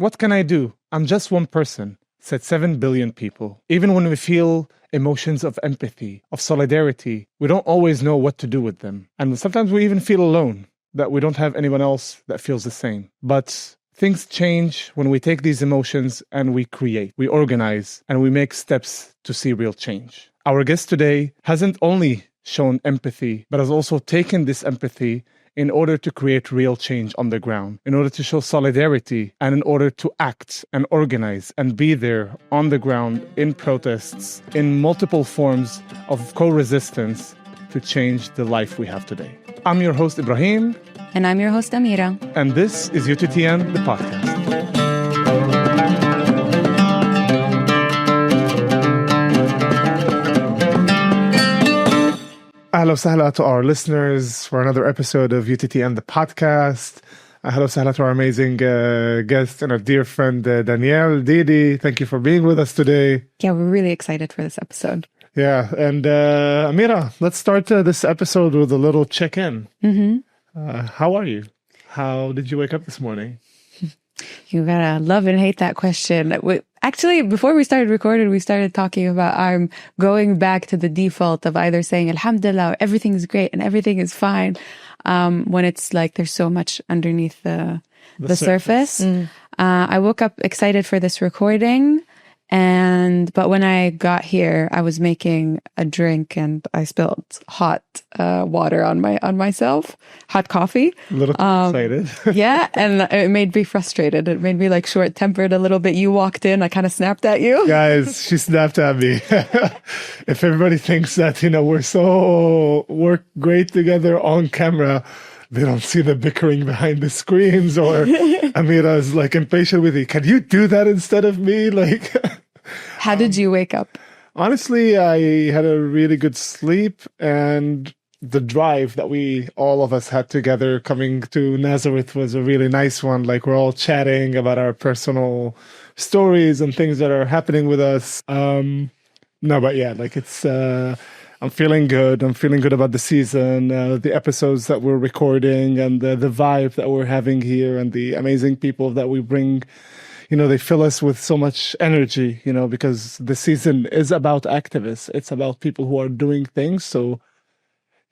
What can I do? I'm just one person, said 7 billion people. Even when we feel emotions of empathy, of solidarity, we don't always know what to do with them. And sometimes we even feel alone, that we don't have anyone else that feels the same. But things change when we take these emotions and we create, we organize, and we make steps to see real change. Our guest today hasn't only shown empathy, but has also taken this empathy in order to create real change on the ground, in order to show solidarity, and in order to act and organize and be there on the ground in protests, in multiple forms of co-resistance to change the life we have today. I'm your host, Ibrahim. And I'm your host, Amira. And this is UTTN, the podcast. Ahla sahla to our listeners for another episode of UTTN, the podcast. Ahla sahla to our amazing guest and our dear friend, Danielle, Didi. Thank you for being with us today. Yeah, we're really excited for this episode. Yeah, and Amira, let's start this episode with a little check-in. How are you? How did you wake up this morning? You gotta love and hate that question. Actually, before we started recording, we started talking about I'm going back to the default of either saying Alhamdulillah, everything is great and everything is fine, when it's like there's so much underneath the surface. I woke up excited for this recording. But when I got here, I was making a drink and I spilled hot water on myself, hot coffee. A little excited. Yeah, and it made me frustrated. It made me like short-tempered a little bit. You walked in, I kind of snapped at you. Guys, she snapped at me. If everybody thinks that, we're great together on camera, they don't see the bickering behind the screens, or Amira is like impatient with you. Can you do that instead of me? Like, how did you wake up? Honestly, I had a really good sleep, and the drive that all of us had together coming to Nazareth was a really nice one. Like, we're all chatting about our personal stories and things that are happening with us. I'm feeling good. I'm feeling good about the season, the episodes that we're recording, and the vibe that we're having here, and the amazing people that we bring. They fill us with so much energy, because the season is about activists. It's about people who are doing things. So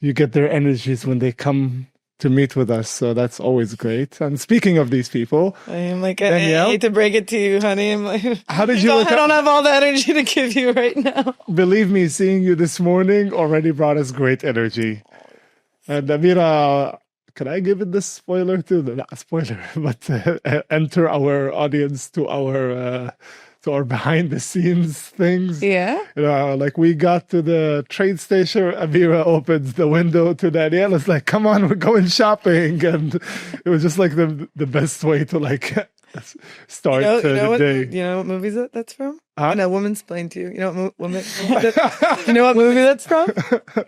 you get their energies when they come to meet with us. So that's always great. And speaking of these people, I'm like, Danielle, I hate to break it to you, honey. I'm like, how did you? I don't have all the energy to give you right now. Believe me, seeing you this morning already brought us great energy. And Amira, can I give it the spoiler too? Not a spoiler, but enter our audience to our behind the scenes things. Yeah. Like, we got to the train station, Amira opens the window to Danielle. It's like, come on, we're going shopping. And it was just like the best way to like start the day. You know what movie that's from? Huh? No, Woman's Plain to you. You know what you know what movie that's from?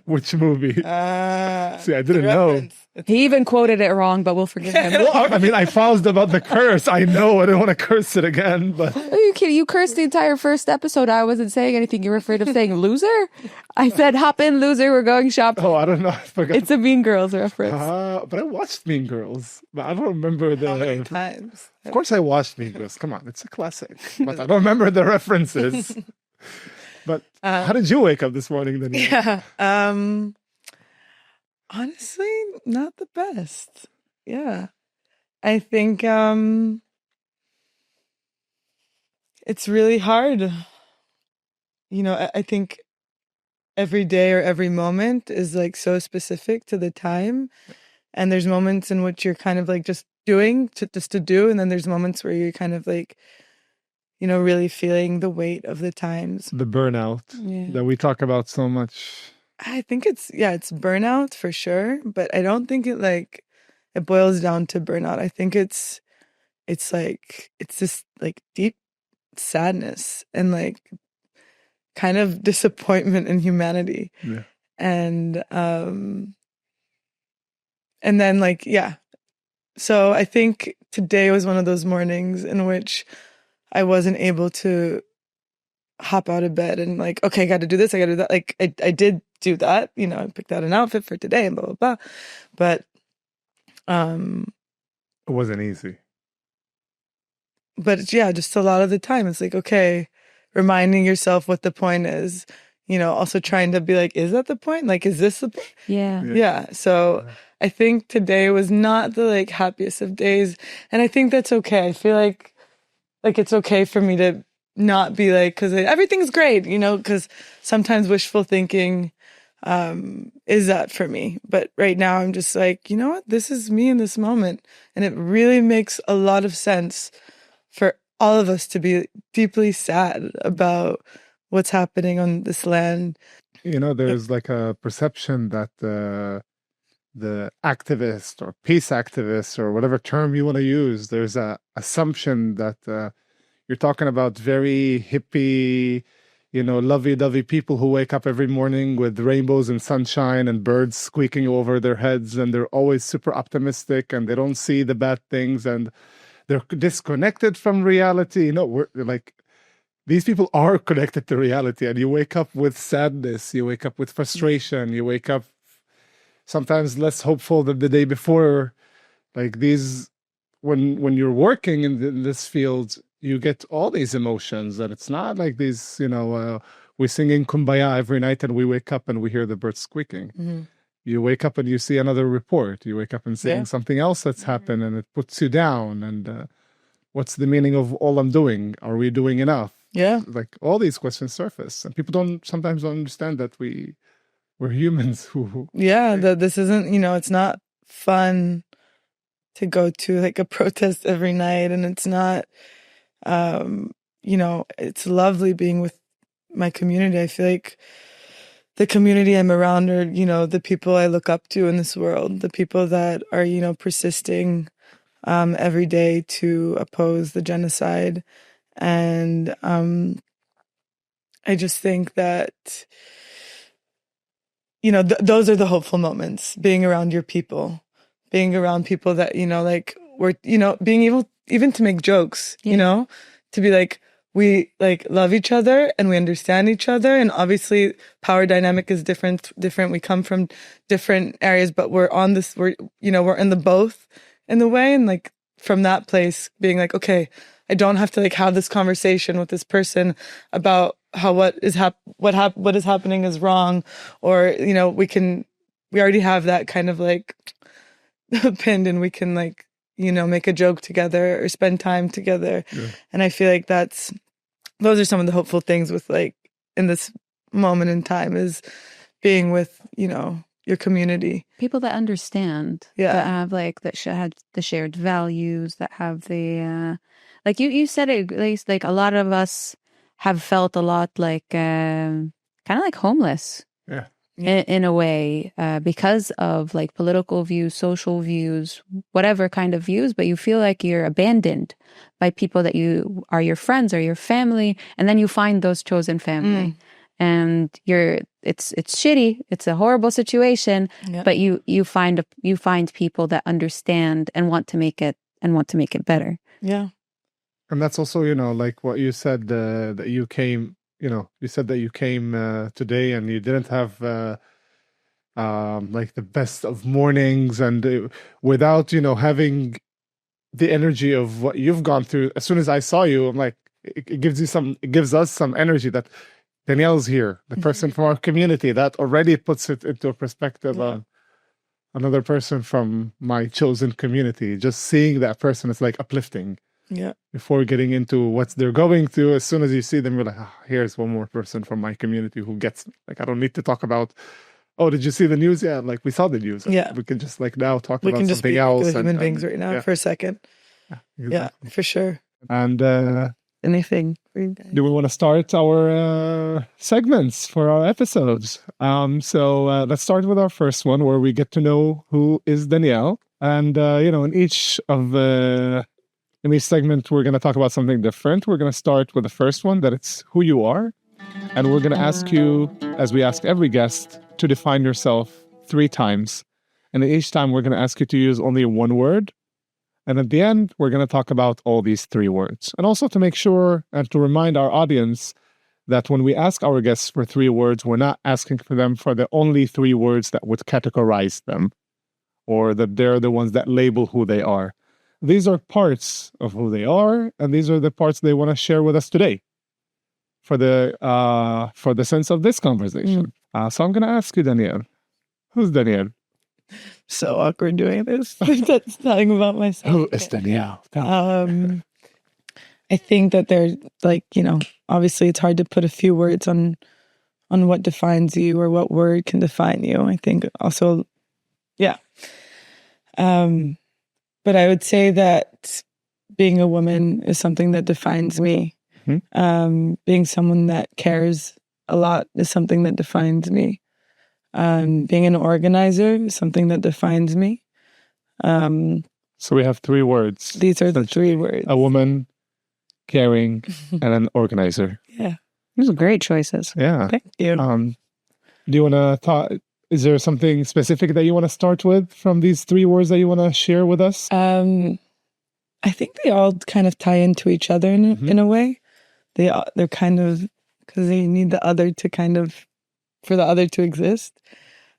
Which movie? See, I didn't know. He even quoted it wrong, but we'll forgive him. Well, I mean, I paused about the curse. I know I don't want to curse it again, but... Are you kidding? You cursed the entire first episode. I wasn't saying anything. You were afraid of saying loser? I said, hop in, loser. We're going shopping. Oh, I don't know. I forgot. It's a Mean Girls reference. But I watched Mean Girls. But I don't remember How many times? Of course I watched Mean Girls. Come on, it's a classic. But I don't remember the references. But how did you wake up this morning then? Yeah. Honestly, not the best. Yeah. I think it's really hard. I think every day or every moment is like so specific to the time. And there's moments in which you're kind of like just doing just to do. And then there's moments where you're kind of like, really feeling the weight of the times. The burnout that we talk about so much. I think it's burnout for sure, but I don't think it boils down to burnout. I think it's this like deep sadness and like kind of disappointment in humanity. Yeah. And then like, yeah. So I think today was one of those mornings in which I wasn't able to hop out of bed and like, okay, I got to do this, I got to do that. Like I did do that, I picked out an outfit for today and blah, blah, blah. But it wasn't easy. but yeah, just a lot of the time it's like, okay, reminding yourself what the point is, also trying to be like, is that the point? Like, is this the point? Yeah. So I think today was not the like happiest of days. And I think that's okay. I feel like it's okay for me to not be like, cause everything's great, cause sometimes wishful thinking, is that for me. But right now I'm just like, you know what? This is me in this moment. And it really makes a lot of sense for all of us to be deeply sad about what's happening on this land. There's like a perception that the activist or peace activist or whatever term you want to use, there's a assumption that you're talking about very hippie, lovey-dovey people who wake up every morning with rainbows and sunshine and birds squeaking over their heads, and they're always super optimistic and they don't see the bad things and they're disconnected from reality. We're like, these people are connected to reality, and you wake up with sadness, you wake up with frustration, you wake up sometimes less hopeful than the day before. Like these, when you're working in this field, you get all these emotions, and it's not like these, we're singing Kumbaya every night and we wake up and we hear the birds squeaking. Mm-hmm. You wake up and you see another report. You wake up and seeing something else that's happened, and it puts you down. And what's the meaning of all I'm doing? Are we doing enough? Yeah. Like all these questions surface, and people sometimes don't understand that we're humans who. Yeah, that this isn't, it's not fun to go to like a protest every night, and it's not, it's lovely being with my community. I feel like the community I'm around are, the people I look up to in this world, the people that are, persisting every day to oppose the genocide. And I just think that, those are the hopeful moments, being around your people, being around people that, like we're, being able even to make jokes, to be like, we like love each other and we understand each other. And obviously power dynamic is different. We come from different areas, but we're in the both in the way. And like from that place being like, okay, I don't have to like have this conversation with this person about how what is happening is wrong, or we already have that kind of like pinned, and we can like make a joke together or spend time together. Yeah. And I feel like those are some of the hopeful things with like in this moment in time, is being with your community, people that understand, that have like that have the shared values, that have the like you said it, at least like a lot of us have felt a lot like kind of like homeless, in a way, because of like political views, social views, whatever kind of views, but you feel like you're abandoned by people that you are your friends or your family, and then you find those chosen family. And it's shitty. It's a horrible situation, but you find people that understand and want to make it better. Yeah. And that's also, like what you said, that you came, you said that you came today and you didn't have like the best of mornings, and without, having the energy of what you've gone through. As soon as I saw you, I'm like, it gives us some energy that Danielle's here, the person from our community. That already puts it into a perspective on another person from my chosen community. Just seeing that person is like uplifting. Yeah. Before getting into what they're going through, as soon as you see them, you're like, here's one more person from my community who gets me. Like, I don't need to talk about, oh, did you see the news? Yeah, like we saw the news. Yeah. We can just like now talk about something else. We can just be human beings right now for a second. Yeah, exactly. Yeah, for sure. And anything for you guys. Do we want to start our segments for our episodes? So let's start with our first one, where we get to know who is Danielle. And, in each segment, we're going to talk about something different. We're going to start with the first one, that it's who you are. And we're going to ask you, as we ask every guest, to define yourself 3 times. And each time we're going to ask you to use only one word. And at the end, we're going to talk about all these 3 words. And also to make sure and to remind our audience that when we ask our guests for 3 words, we're not asking for them for the only 3 words that would categorize them, or that they're the ones that label who they are. these are parts of who they are, and these are the parts they want to share with us today for the sense of this conversation. So I'm going to ask you, Danielle. Who's Danielle? So awkward doing this. That's telling about myself. Who is Danielle? I think that they're like, obviously it's hard to put a few words on what defines you or what word can define you. I think also, yeah. But I would say that being a woman is something that defines me. Being someone that cares a lot is something that defines me. Being an organizer is something that defines me. So we have 3 words. These are the 3 words. A woman, caring, and an organizer. Yeah. Those are great choices. Yeah. Thank you. Do you want to talk? Is there something specific that you want to start with from these 3 words that you want to share with us? I think they all kind of tie into each other in a way. They're kind of, because they need the other to kind of, for the other to exist.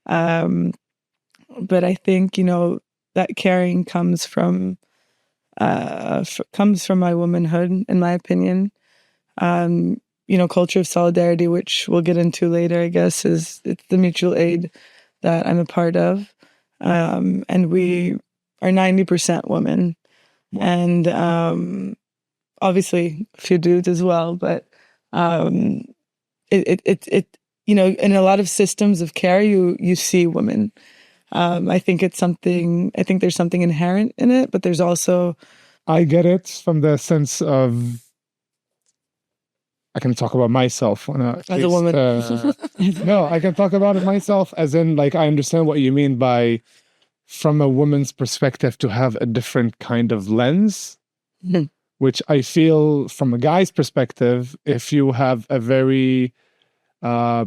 But I think, that caring comes from my womanhood, in my opinion. Culture of solidarity, which we'll get into later, I guess, it's the mutual aid that I'm a part of. And we are 90% women. And obviously a few dudes as well, but it in a lot of systems of care, you see women. I think there's something inherent in it, but there's also... I get it from the sense of, I can talk about myself as a woman. No, I can talk about it myself as in, like, I understand what you mean by, from a woman's perspective, to have a different kind of lens, which I feel from a guy's perspective, if you have a very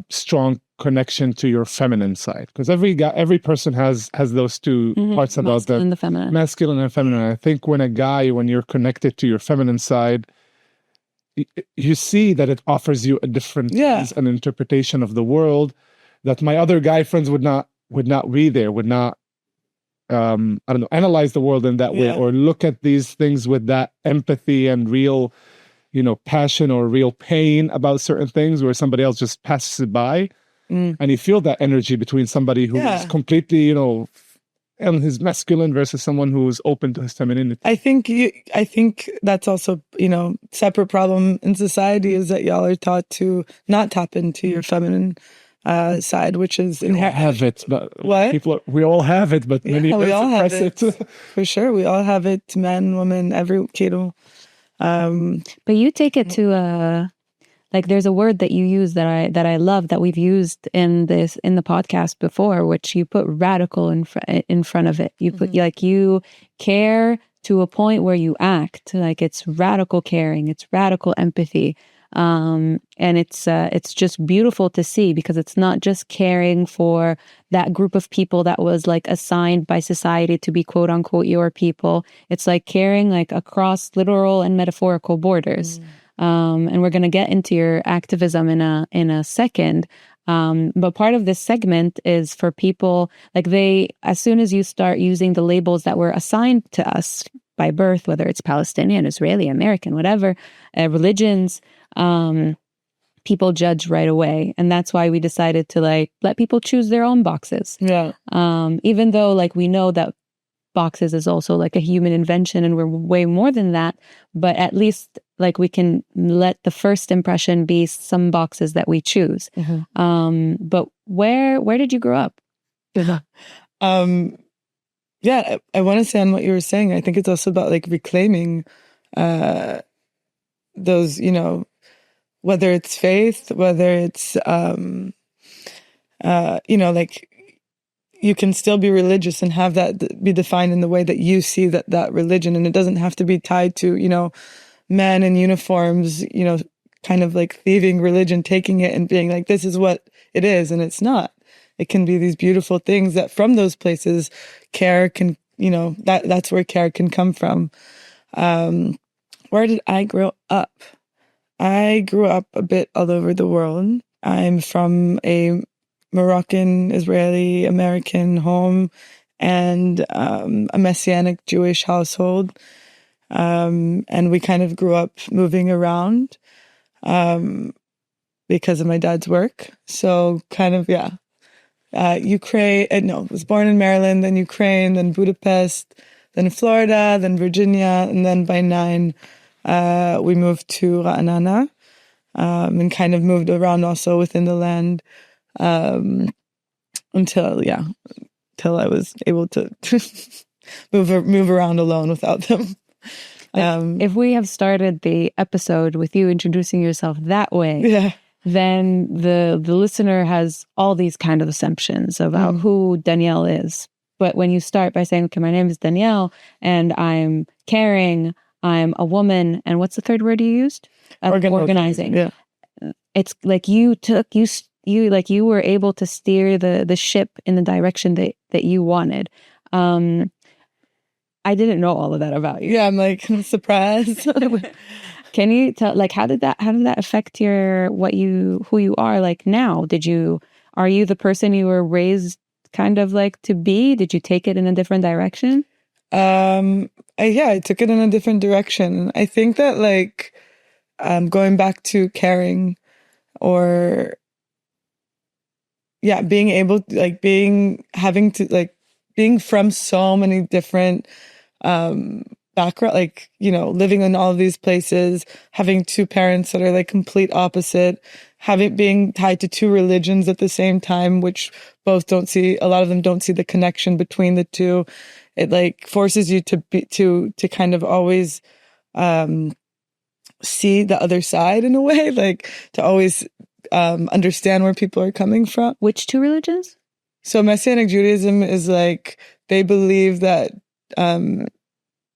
strong connection to your feminine side, because every person has those 2 parts about masculine and the feminine. Masculine and feminine. I think when you're connected to your feminine side, you see that it offers you a different an interpretation of the world that my other guy friends would not be there, would not analyze the world in that way, or look at these things with that empathy and real passion or real pain about certain things, where somebody else just passes it by. And you feel that energy between somebody who is completely and his masculine versus someone who is open to his femininity. I think that's also, separate problem in society, is that y'all are taught to not tap into your feminine side, which is inherent. We all have it, but what? we all have it, but many we all have it. For sure, we all have it. Men, women, every kiddo. But you take it to like, there's a word that you use that I love, that we've used in the podcast before, which you put radical in front of it. You put like, you care to a point where you act. Like, it's radical caring, it's radical empathy. And it's just beautiful to see, because it's not just caring for that group of people that was like assigned by society to be quote unquote your people. It's like caring like across literal and metaphorical borders. And we're going to get into your activism in a second. But part of this segment is for people, like, as soon as you start using the labels that were assigned to us by birth, whether it's Palestinian, Israeli, American, whatever, religions, people judge right away. And that's why we decided to like let people choose their own boxes. Yeah. Even though like we know that boxes is also like a human invention and we're way more than that, but at least like we can let the first impression be some boxes that we choose. But where did you grow up? I want to say on what you were saying, I think it's also about like reclaiming those, whether it's faith, whether it's like, you can still be religious and have that be defined in the way that you see that religion. And it doesn't have to be tied to, men in uniforms, kind of like thieving religion, taking it and being like, this is what it is. And it's not. It can be these beautiful things that from those places, care can, that's where care can come from. Where did I grow up? I grew up a bit all over the world. I'm from a Moroccan, Israeli, American home. and a Messianic Jewish household. And we kind of grew up moving around because of my dad's work. So kind of, Ukraine, was born in Maryland, then Ukraine, then Budapest, then Florida, then Virginia, and then by 9, we moved to Ra'anana, and kind of moved around also within the land, until I was able to move around alone without them. If we have started the episode with you introducing yourself that way, then the listener has all these kind of assumptions about who Danielle is. But when you start by saying, okay, my name is Danielle and I'm caring, I'm a woman, and what's the third word you used? Organizing. Yeah. It's like you were able to steer the ship in the direction that you wanted. I didn't know all of that about you. Yeah, I'm like surprised. Can you tell, like, how did that affect who you are like now? Are you the person you were raised kind of like to be? Did you take it in a different direction? I took it in a different direction. I think that like going back to caring, or being able to, like, being from so many different background, like, living in all of these places, having two parents that are like complete opposite, being tied to two religions at the same time, which a lot of them don't see the connection between the two. It like forces you to kind of always see the other side in a way, like to always understand where people are coming from. Which two religions? So Messianic Judaism is like, they believe that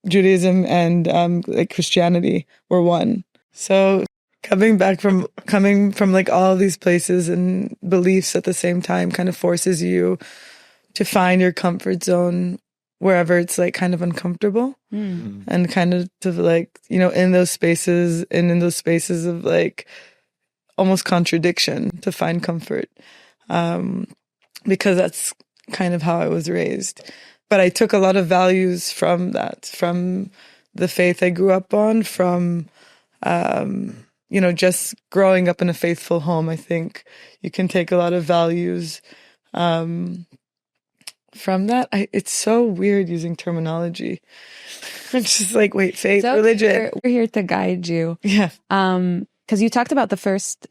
Judaism and like Christianity were one. So coming from like all these places and beliefs at the same time kind of forces you to find your comfort zone wherever it's like kind of uncomfortable, and kind of to like, in those spaces of like almost contradiction, to find comfort, because that's kind of how I was raised. But I took a lot of values from that, from the faith I grew up on, from, just growing up in a faithful home. I think you can take a lot of values from that. It's so weird using terminology. It's just like, wait, faith, religion. We're here to guide you. Yeah. Because you talked about the first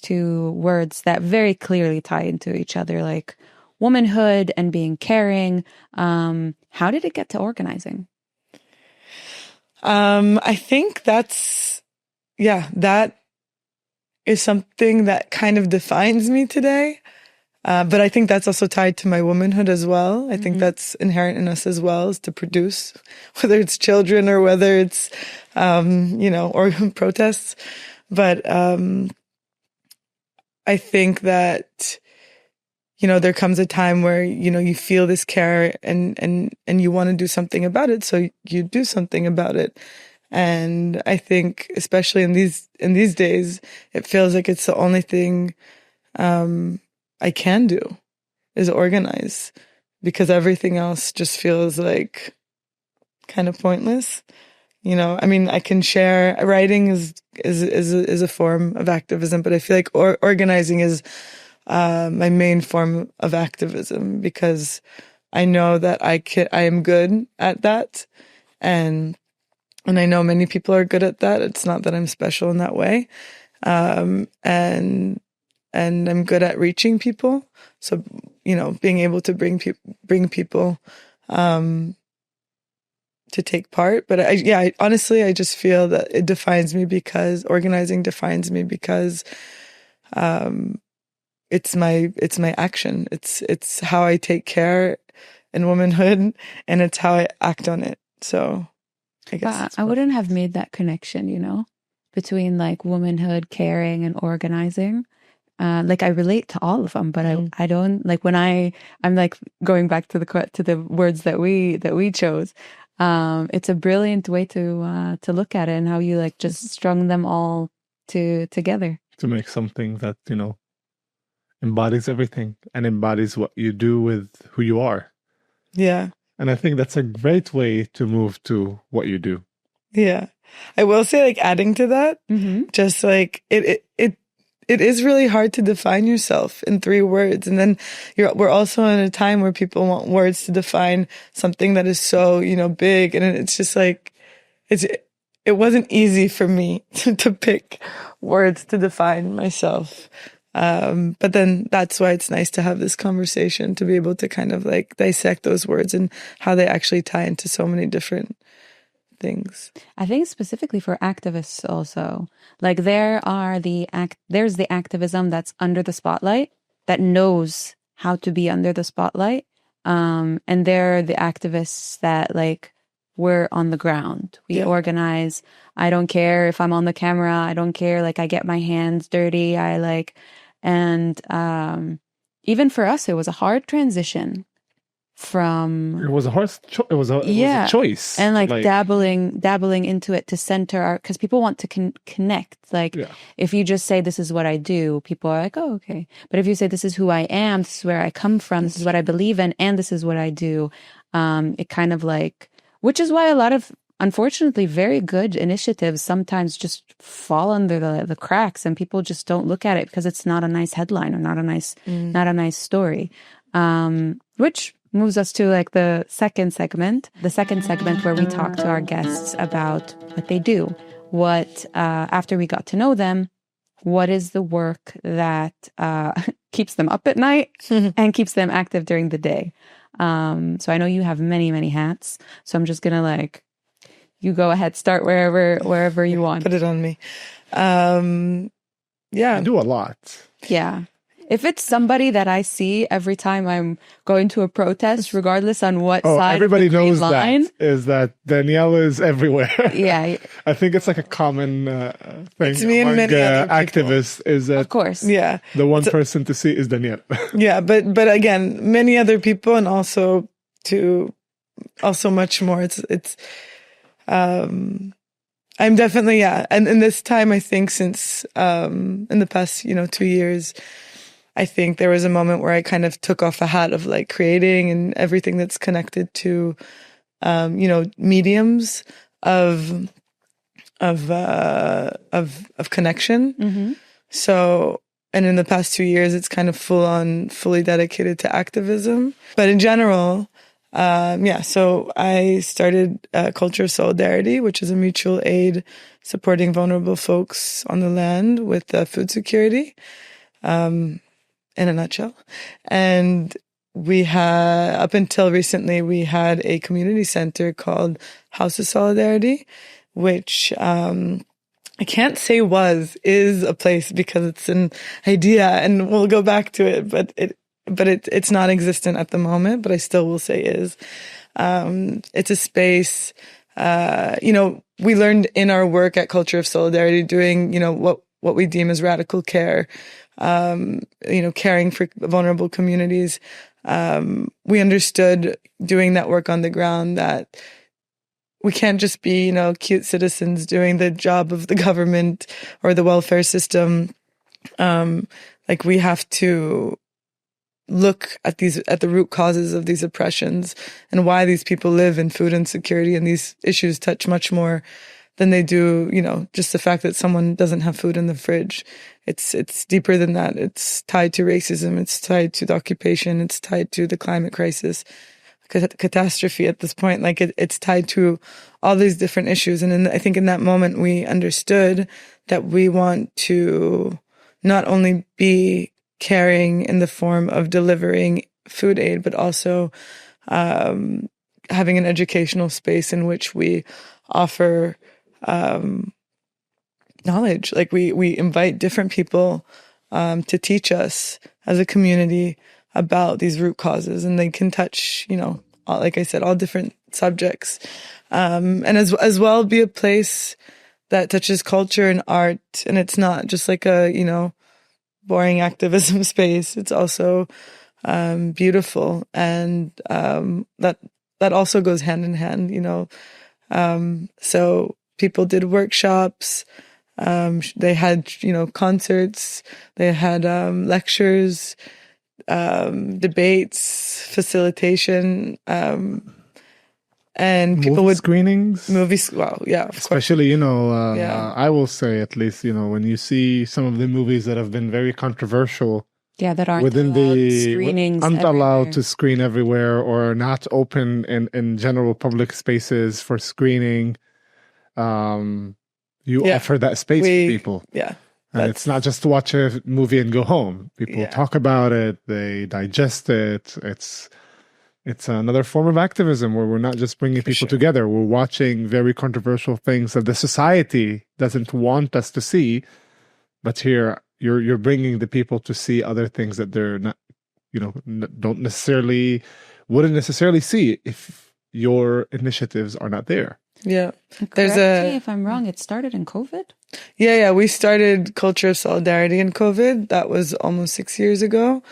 two words that very clearly tie into each other, like womanhood and being caring. How did it get to organizing? I think that is something that kind of defines me today. But I think that's also tied to my womanhood as well. I think that's inherent in us as well, is to produce, whether it's children or whether it's, or protests. But I think that, there comes a time where, you feel this care and you want to do something about it. So you do something about it. And I think, especially in these days, it feels like it's the only thing, I can do, is organize, because everything else just feels like kind of pointless. I mean, I can share. Writing is a form of activism, but I feel like organizing is my main form of activism, because I know that I am good at that, and I know many people are good at that. It's not that I'm special in that way, and I'm good at reaching people. So, being able to bring people to take part. But I honestly just feel that it defines me, because organizing defines me, because it's my action. It's how I take care in womanhood, and it's how I act on it. So I guess I wouldn't have made that connection, between like womanhood, caring, and organizing. Like I relate to all of them, but I don't, like, when I'm like going back to the words that we chose. It's a brilliant way to look at it, and how you like just strung them all together to make something that embodies everything and embodies what you do with who you are. Yeah. And I think that's a great way to move to what you do. Yeah. I will say, like, adding to that, just like it is really hard to define yourself in 3 words. And then we're also in a time where people want words to define something that is so, big. And it's just like, it wasn't easy for me to pick words to define myself. But then that's why it's nice to have this conversation, to be able to kind of like dissect those words and how they actually tie into so many different things. I think specifically for activists also, like there's the activism that's under the spotlight, that knows how to be under the spotlight. And they're the activists that like, we're on the ground. We organize. I don't care if I'm on the camera. I don't care. Like, I get my hands dirty. And even for us, it was a hard transition from. It was a hard. It was a choice, and like dabbling into it to center because people want to connect. Like, if you just say this is what I do, people are like, oh, okay. But if you say this is who I am, this is where I come from, this is what I believe in, and this is what I do, it kind of like. Which is why a lot of, unfortunately, very good initiatives sometimes just fall under the cracks, and people just don't look at it because it's not a nice headline or not a nice story. Which moves us to like the second segment where we talk to our guests about what they do. What after we got to know them, what is the work that keeps them up at night and keeps them active during the day. So I know you have many, many hats. So I'm just going to like, you go ahead, start wherever you want. Put it on me. Yeah. I do a lot. Yeah. If it's somebody that I see every time I'm going to a protest, regardless on what side everybody of the knows line, that Danielle is everywhere. Yeah. I think it's like a common thing it's me and many other activists is that, of course, yeah, the one person to see is Danielle. Yeah, but again, many other people, and also much more. It's I'm definitely, and in this time, I think since in the past 2 years, I think there was a moment where I kind of took off a hat of like creating and everything that's connected to, mediums of connection. So, and in the past 2 years, it's kind of fully dedicated to activism. But in general, so I started Culture of Solidarity, which is a mutual aid supporting vulnerable folks on the land with food security. In a nutshell. And we had, up until recently, we had a community center called House of Solidarity, which, I can't say is a place because it's an idea and we'll go back to it, but it's not existent at the moment, but I still will say is. It's a space, we learned in our work at Culture of Solidarity doing, what we deem as radical care, caring for vulnerable communities. We understood doing that work on the ground that we can't just be, cute citizens doing the job of the government or the welfare system. Like we have to look at the root causes of these oppressions and why these people live in food insecurity, and these issues touch much more than they do, just the fact that someone doesn't have food in the fridge. It's deeper than that. It's tied to racism. It's tied to the occupation. It's tied to the climate crisis, catastrophe at this point. Like it's tied to all these different issues. And I think in that moment, we understood that we want to not only be caring in the form of delivering food aid, but also having an educational space in which we offer knowledge. Like we invite different people to teach us as a community about these root causes, and they can touch, like I said, all different subjects, and as well be a place that touches culture and art, and it's not just like a boring activism space. It's also beautiful, and that also goes hand in hand. So people did workshops. They had, concerts, they had lectures, debates, facilitation, and people movie would screenings, movies. Well, yeah, of especially Yeah. I will say at least when you see some of the movies that have been very controversial. Yeah, that aren't Within allowed screenings aren't allowed everywhere. to screen everywhere or not open in general public spaces for screening. You Yeah. offer that space for people. Yeah. And it's not just to watch a movie and go home. People Yeah. talk about it, they digest it. It's another form of activism where we're not just bringing people together. We're watching very controversial things that the society doesn't want us to see. But here, you're bringing the people to see other things that they're not, wouldn't necessarily see if your initiatives are not there. Yeah. Correct me if I'm wrong, it started in COVID? Yeah. We started Culture of Solidarity in COVID. That was almost 6 years ago.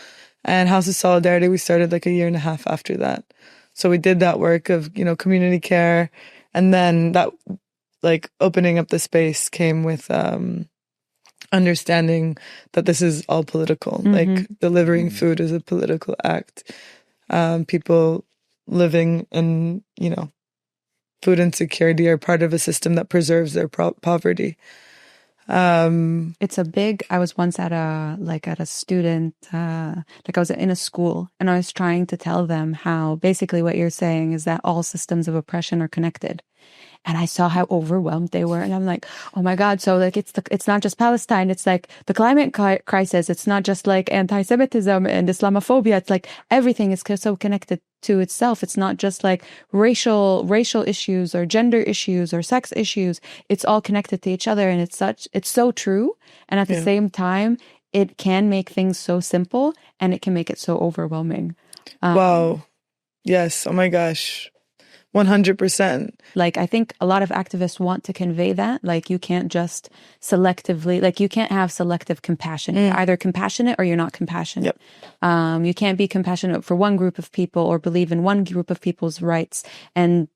And House of Solidarity, we started like a year and a half after that. So we did that work of, community care. And then that, like, opening up the space came with understanding that this is all political. Mm-hmm. Like, delivering food is a political act. People living in, food insecurity are part of a system that preserves their poverty. It's a big, I was once at a student, I was in a school, and I was trying to tell them how basically what you're saying is that all systems of oppression are connected. And I saw how overwhelmed they were. And I'm like, oh my God. So like, it's not just Palestine. It's like the climate crisis. It's not just like anti-Semitism and Islamophobia. It's like everything is so connected to itself. It's not just like racial issues or gender issues or sex issues. It's all connected to each other. And it's so true. And at the same time, it can make things so simple and it can make it so overwhelming. Wow. Yes. Oh my gosh. 100%. Like, I think a lot of activists want to convey that. Like, you can't just selectively, like, you can't have selective compassion. You're either compassionate or you're not compassionate. Yep. You can't be compassionate for one group of people or believe in one group of people's rights and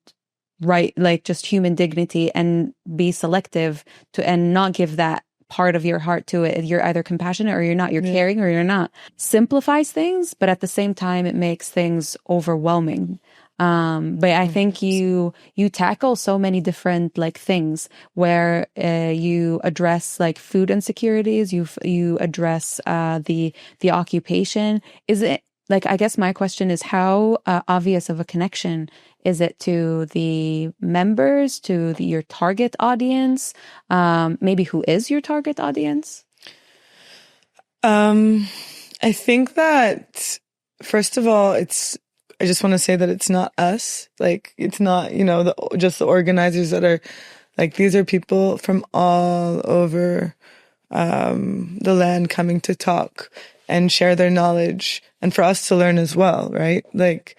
like just human dignity and be selective and not give that part of your heart to it. You're either compassionate or you're not. You're caring or you're not. Simplifies things, but at the same time, it makes things overwhelming. But I think you tackle so many different like things where you address like food insecurities, you address the occupation. Is it like, I guess my question is how obvious of a connection is it to the members, to your target audience? Maybe who is your target audience? I think that first of all, I just want to say that it's not us. Like, it's not, just the organizers that are, like, these are people from all over the land coming to talk and share their knowledge and for us to learn as well, right? Like,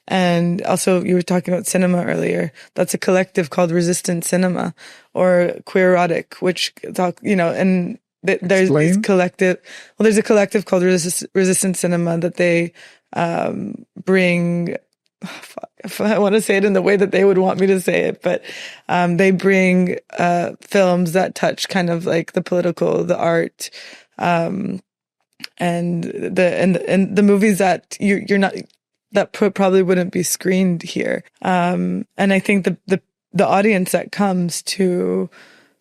and also you were talking about cinema earlier. That's a collective called Resistant Cinema or Queerotic, which talk, and there's this collective. Well, there's a collective called Resistant Cinema that they bring. I want to say it in the way that they would want me to say it, but they bring films that touch kind of like the political, the art, and the movies that you're not that probably wouldn't be screened here. And I think the audience that comes to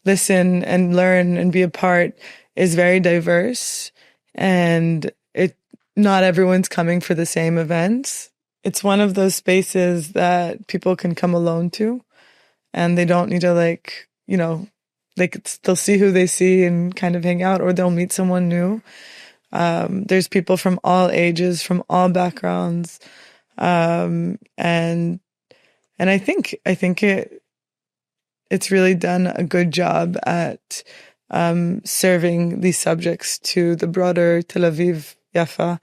listen and learn and be a part is very diverse, and not everyone's coming for the same events. It's one of those spaces that people can come alone to, and they don't need to they'll see who they see and kind of hang out, or they'll meet someone new. There's people from all ages, from all backgrounds. And I think it's really done a good job at serving these subjects to the broader Tel Aviv Yafa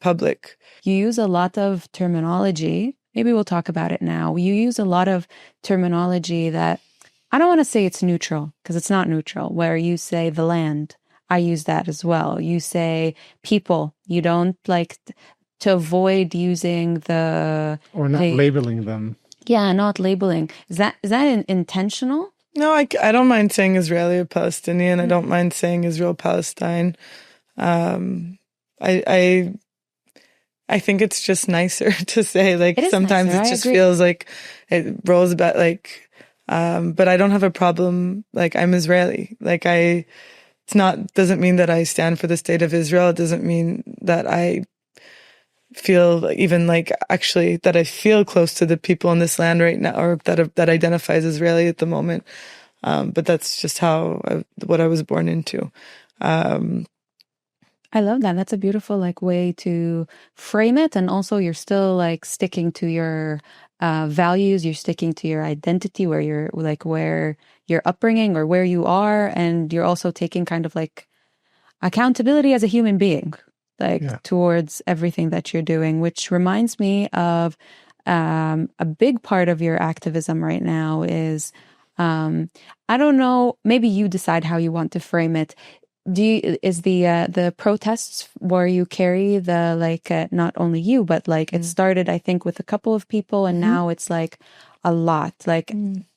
public. You use a lot of terminology. Maybe we'll talk about it now. You use a lot of terminology that I don't want to say it's neutral, because it's not neutral, where you say the land. I use that as well. You say people. You don't like to avoid using or not labeling them. Yeah, not labeling. Is that intentional? No, I don't mind saying Israeli or Palestinian. I don't mind saying Israel, Palestine. I think it's just nicer to say, like, sometimes nicer, it just feels like it rolls back, like, but I don't have a problem. Like, I'm Israeli. Like, doesn't mean that I stand for the state of Israel. It doesn't mean that I feel even like actually that I feel close to the people in this land right now, or that identify as Israeli at the moment. But that's just what I was born into. I love that. That's a beautiful way to frame it. And also you're still sticking to your values, you're sticking to your identity, where your upbringing or where you are. And you're also taking kind of accountability as a human being, towards everything that you're doing, which reminds me of a big part of your activism right now is, I don't know, maybe you decide how you want to frame it. Is the protests where you carry the not only you, but it started, I think, with a couple of people, and now it's a lot.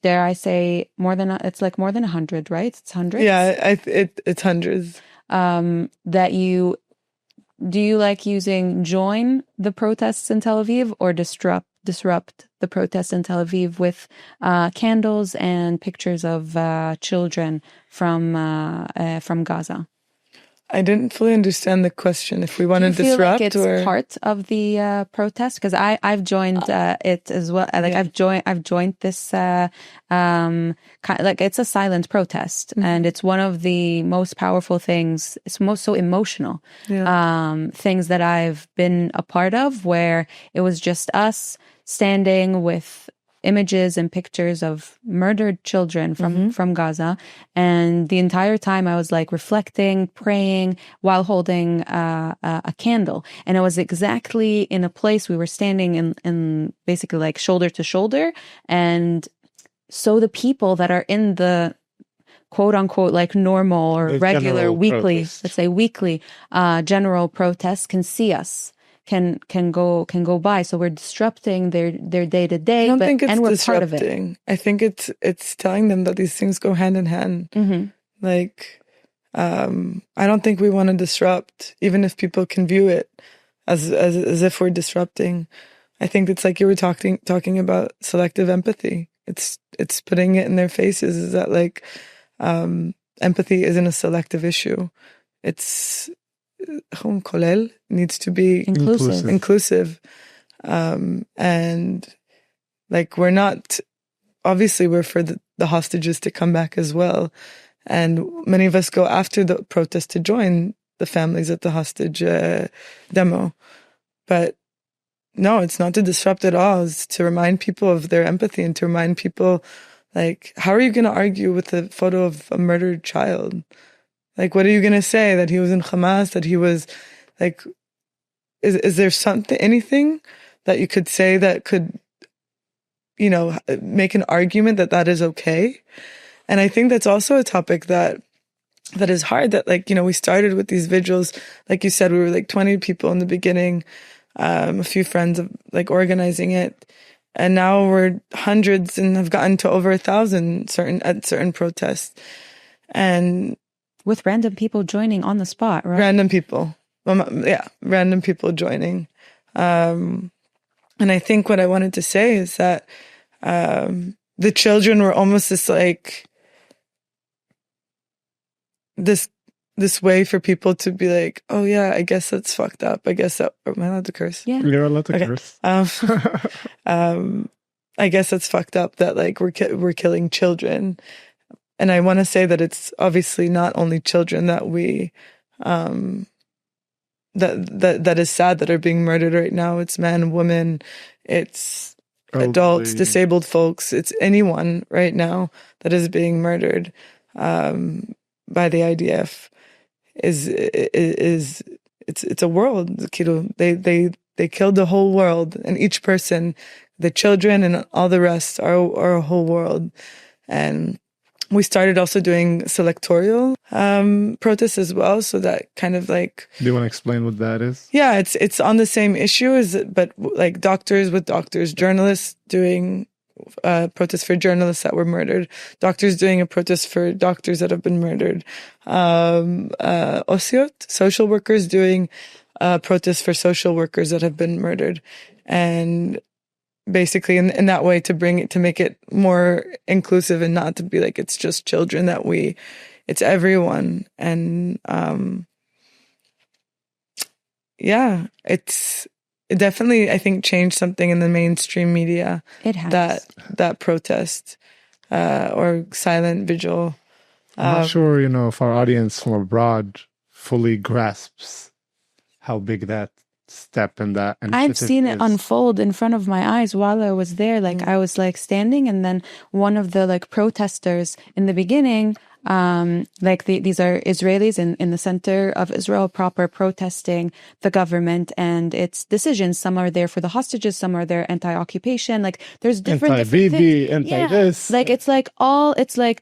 Dare I say more than 100, right? It's hundreds. Yeah, it's hundreds. Do you like using join the protests in Tel Aviv or disrupt the protests in Tel Aviv with candles and pictures of children from Gaza? I didn't fully understand the question. If we want to disrupt, feel like it's part of the protest, because I've joined it as well. I've joined this it's a silent protest, and it's one of the most powerful things. It's so emotional things that I've been a part of, where it was just us standing with images and pictures of murdered children from Gaza. And the entire time I was reflecting, praying while holding a candle. And it was exactly in a place we were standing in basically shoulder to shoulder. And so the people that are in the quote unquote normal or regular weekly, let's say weekly general protests can see us. Can go by, so we're disrupting their day to day. I don't think it's and we're disrupting. Part of it. I think it's telling them that these things go hand in hand. I don't think we want to disrupt, even if people can view it as if we're disrupting. I think it's like you were talking about selective empathy. It's putting it in their faces. Is that empathy isn't a selective issue. It's kolel, needs to be inclusive. And we're not, obviously we're for the hostages to come back as well. And many of us go after the protest to join the families at the hostage demo. But no, it's not to disrupt at all. It's to remind people of their empathy, and to remind people, how are you going to argue with a photo of a murdered child? What are you going to say? That he was in Hamas? That he was, is there anything that you could say that could, make an argument that is okay? And I think that's also a topic that is hard, that we started with these vigils. Like you said, we were 20 people in the beginning, a few friends of organizing it. And now we're hundreds and have gotten to over 1,000 at certain protests. And with random people joining on the spot, right? Random people. Random people joining. And I think what I wanted to say is that the children were almost this way for people to be oh yeah, I guess that's fucked up. I guess that, am I allowed to curse? Yeah. You're allowed to curse. I guess that's fucked up that we're killing children. And I want to say that it's obviously not only children that we, that is sad that are being murdered right now. It's men, women, it's adults, disabled folks. It's anyone right now that is being murdered by the IDF. It's a world. They killed the whole world, and each person, the children and all the rest are a whole world. And we started also doing selectorial protests as well, so that kind of Do you want to explain what that is? Yeah, it's on the same issue but doctors with doctors, journalists doing a protest for journalists that were murdered, doctors doing a protest for doctors that have been murdered, osiot, social workers doing a protest for social workers that have been murdered. And basically in that way to make it more inclusive and not to be like it's just children it's everyone. And it definitely, I think, changed something in the mainstream media. It has. That protest or silent vigil. I'm not sure, if our audience from abroad fully grasps how big that step and that I've seen it unfold in front of my eyes while I was there. Like I was like standing, and then one of the like protesters in the beginning, these are Israelis in the center of Israel proper, protesting the government and its decisions. Some are there for the hostages, some are there anti-occupation. Like there's different anti-BD, anti-this. Like it's like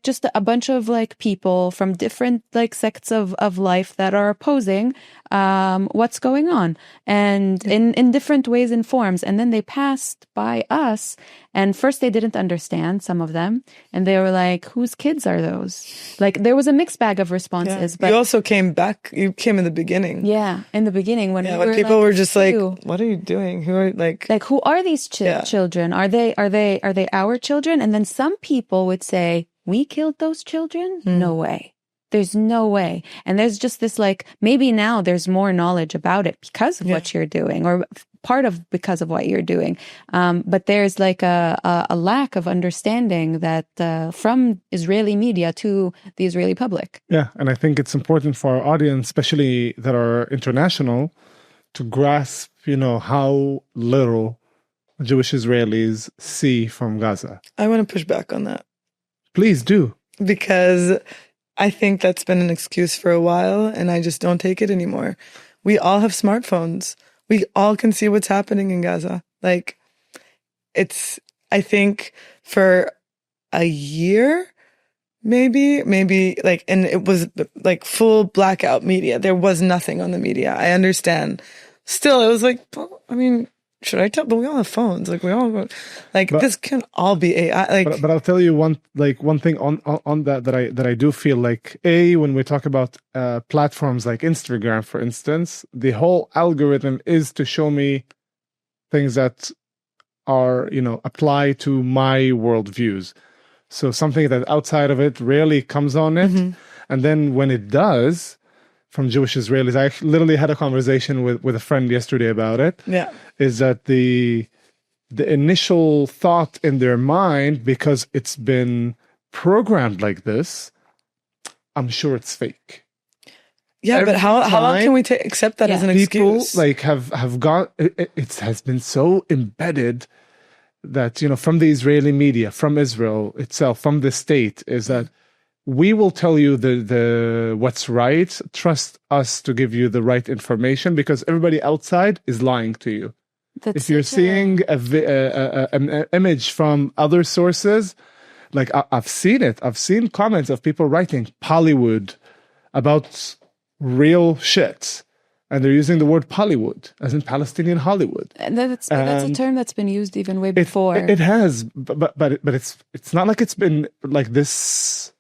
just a bunch of like people from different like sects of life that are opposing what's going on, and in different ways and forms. And then they passed by us, and first they didn't understand, some of them, and they were like, whose kids are those? Like there was a mixed bag of responses. But you also came back. You came in the beginning. Yeah, in the beginning when when people were just like, "What are you doing? Who are like who are these children? Are they our children?" And then some people would say, "We killed those children? No way. There's no way." And there's just this like, maybe now there's more knowledge about it because of what you're doing, or because of what you're doing. But there's like a lack of understanding that from Israeli media to the Israeli public. Yeah, and I think it's important for our audience, especially that are international, to grasp, how little Jewish Israelis see from Gaza. I want to push back on that. Please do. Because I think that's been an excuse for a while, and I just don't take it anymore. We all have smartphones. We all can see what's happening in Gaza. Like, I think for a year, maybe like, and it was like full blackout media. There was nothing on the media. I understand. Still, it was like, I mean, should I tell? But we all have phones. Like this can all be AI. But I'll tell you one thing on that I do feel like, when we talk about platforms like Instagram, for instance, the whole algorithm is to show me things that are apply to my worldviews. So something that outside of it rarely comes on it, and then when it does, from Jewish Israelis, I literally had a conversation with a friend yesterday about it. Yeah. Is that the initial thought in their mind, because it's been programmed like this, I'm sure it's fake. Yeah, Every but how long can we accept that as an excuse? People like have gone. It has been so embedded that from the Israeli media, from Israel itself, from the state, is that we will tell you the what's right. Trust us to give you the right information, because everybody outside is lying to you. If you're seeing an image from other sources, like I've seen it. I've seen comments of people writing Hollywood about real shit, and they're using the word Hollywood as in Palestinian Hollywood. And that's a term that's been used even way before. It has, but it's not like it's been like this.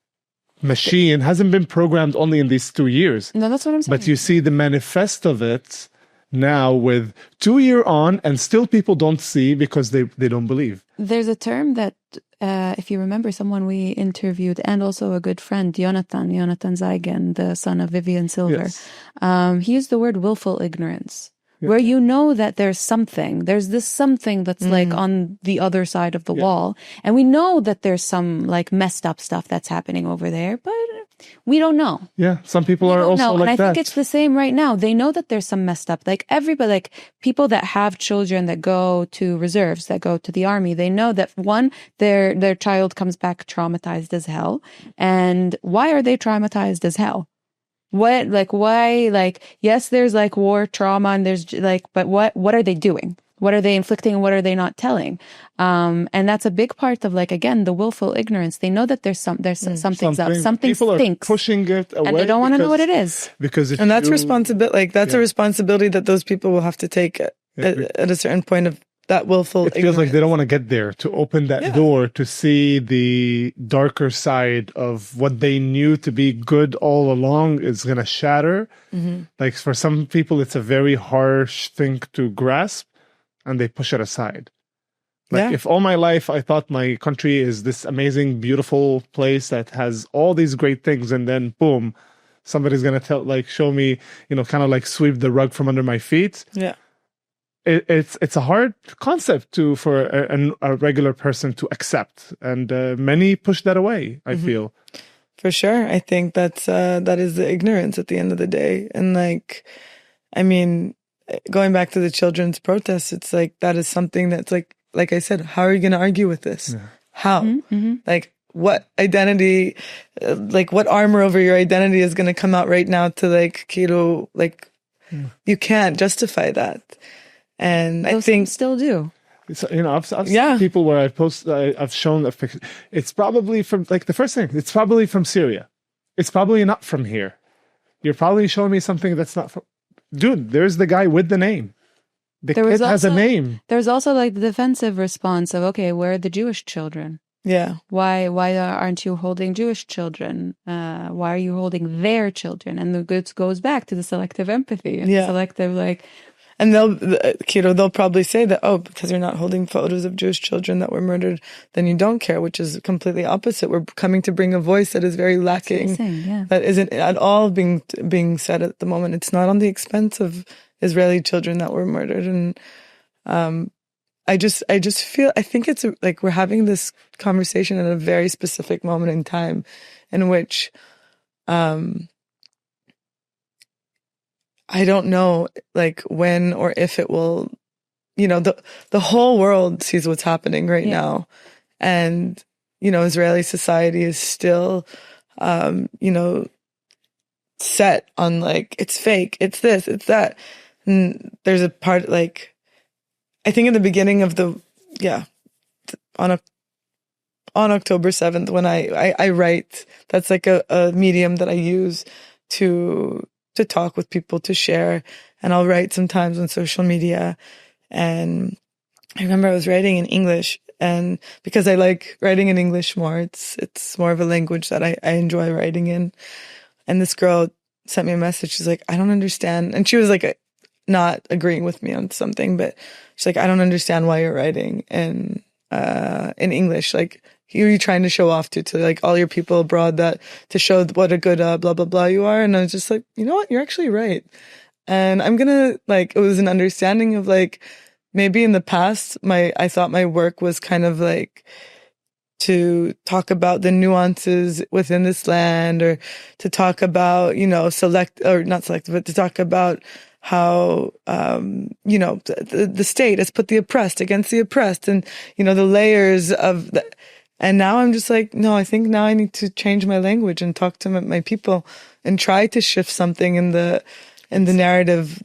Machine hasn't been programmed only in these 2 years. No, that's what I'm saying. But you see the manifest of it now with 2 years on, and still people don't see because they don't believe. There's a term that, if you remember, someone we interviewed, and also a good friend, Jonathan Zeigen, the son of Vivian Silver, he used the word willful ignorance. Where that there's this something that's like on the other side of the wall. And we know that there's some like messed up stuff that's happening over there, but we don't know. Yeah, some people are also like that. And I think it's the same right now. They know that there's some messed up. Like everybody, like people that have children that go to reserves, that go to the army, they know that one, their child comes back traumatized as hell. And why are they traumatized as hell? Why, yes, there's like war trauma, and there's like, but what are they doing? What are they inflicting? What are they not telling? And that's a big part of, like, again, the willful ignorance. They know that there's something's up. Something people stinks. Are pushing it away, and they don't want to know what it is. And that's responsibility. Like that's a responsibility that those people will have to take at a certain point that willful It feels like they don't want to get there, to open that door, to see the darker side of what they knew to be good all along is going to shatter. Like for some people, it's a very harsh thing to grasp, and they push it aside. Like if all my life I thought my country is this amazing, beautiful place that has all these great things, and then boom, somebody's going to show me, kind of like sweep the rug from under my feet. Yeah. It's a hard concept for a regular person to accept, and many push that away, I feel. For sure. I think that is the ignorance at the end of the day. And like, I mean, going back to the children's protests, it's like, that is something that's like I said, how are you going to argue with this? Yeah. How? Like, what identity, what armor over your identity is going to come out right now to you can't justify that. And I think still do. So, I've seen people where I've shown a picture. It's probably from, the first thing, it's probably from Syria. It's probably not from here. You're probably showing me something that's not from, dude, there's the guy with the name. The kid has a name. There's also the defensive response of, okay, where are the Jewish children? Yeah. Why aren't you holding Jewish children? Why are you holding their children? And it goes back to the selective empathy. And selective, and they'll probably say that, oh, because you're not holding photos of Jewish children that were murdered, then you don't care, which is completely opposite. We're coming to bring a voice that is very lacking, that isn't at all being said at the moment. It's not on the expense of Israeli children that were murdered. And I just feel, I think it's we're having this conversation at a very specific moment in time in which I don't know, when or if it will, the whole world sees what's happening right now. And, Israeli society is still, set on it's fake, it's this, it's that. And there's a part, I think in the beginning of on October 7th, when I write, that's a medium that I use to talk with people, to share. And I'll write sometimes on social media. And I remember I was writing in English, and because I like writing in English more, it's more of a language that I enjoy writing in. And this girl sent me a message. She's like, I don't understand. And she was not agreeing with me on something, but she's like, I don't understand why you're writing in English. Who are you trying to show off to all your people abroad, that to show what a good blah blah blah you are? And I was just like, you know what, you're actually right. And I'm gonna it was an understanding of maybe in the past I thought my work was kind of to talk about the nuances within this land, or to talk about not selective, but to talk about how the state has put the oppressed against the oppressed, and the layers of the. And now I'm just no, I think now I need to change my language and talk to my people and try to shift something in the narrative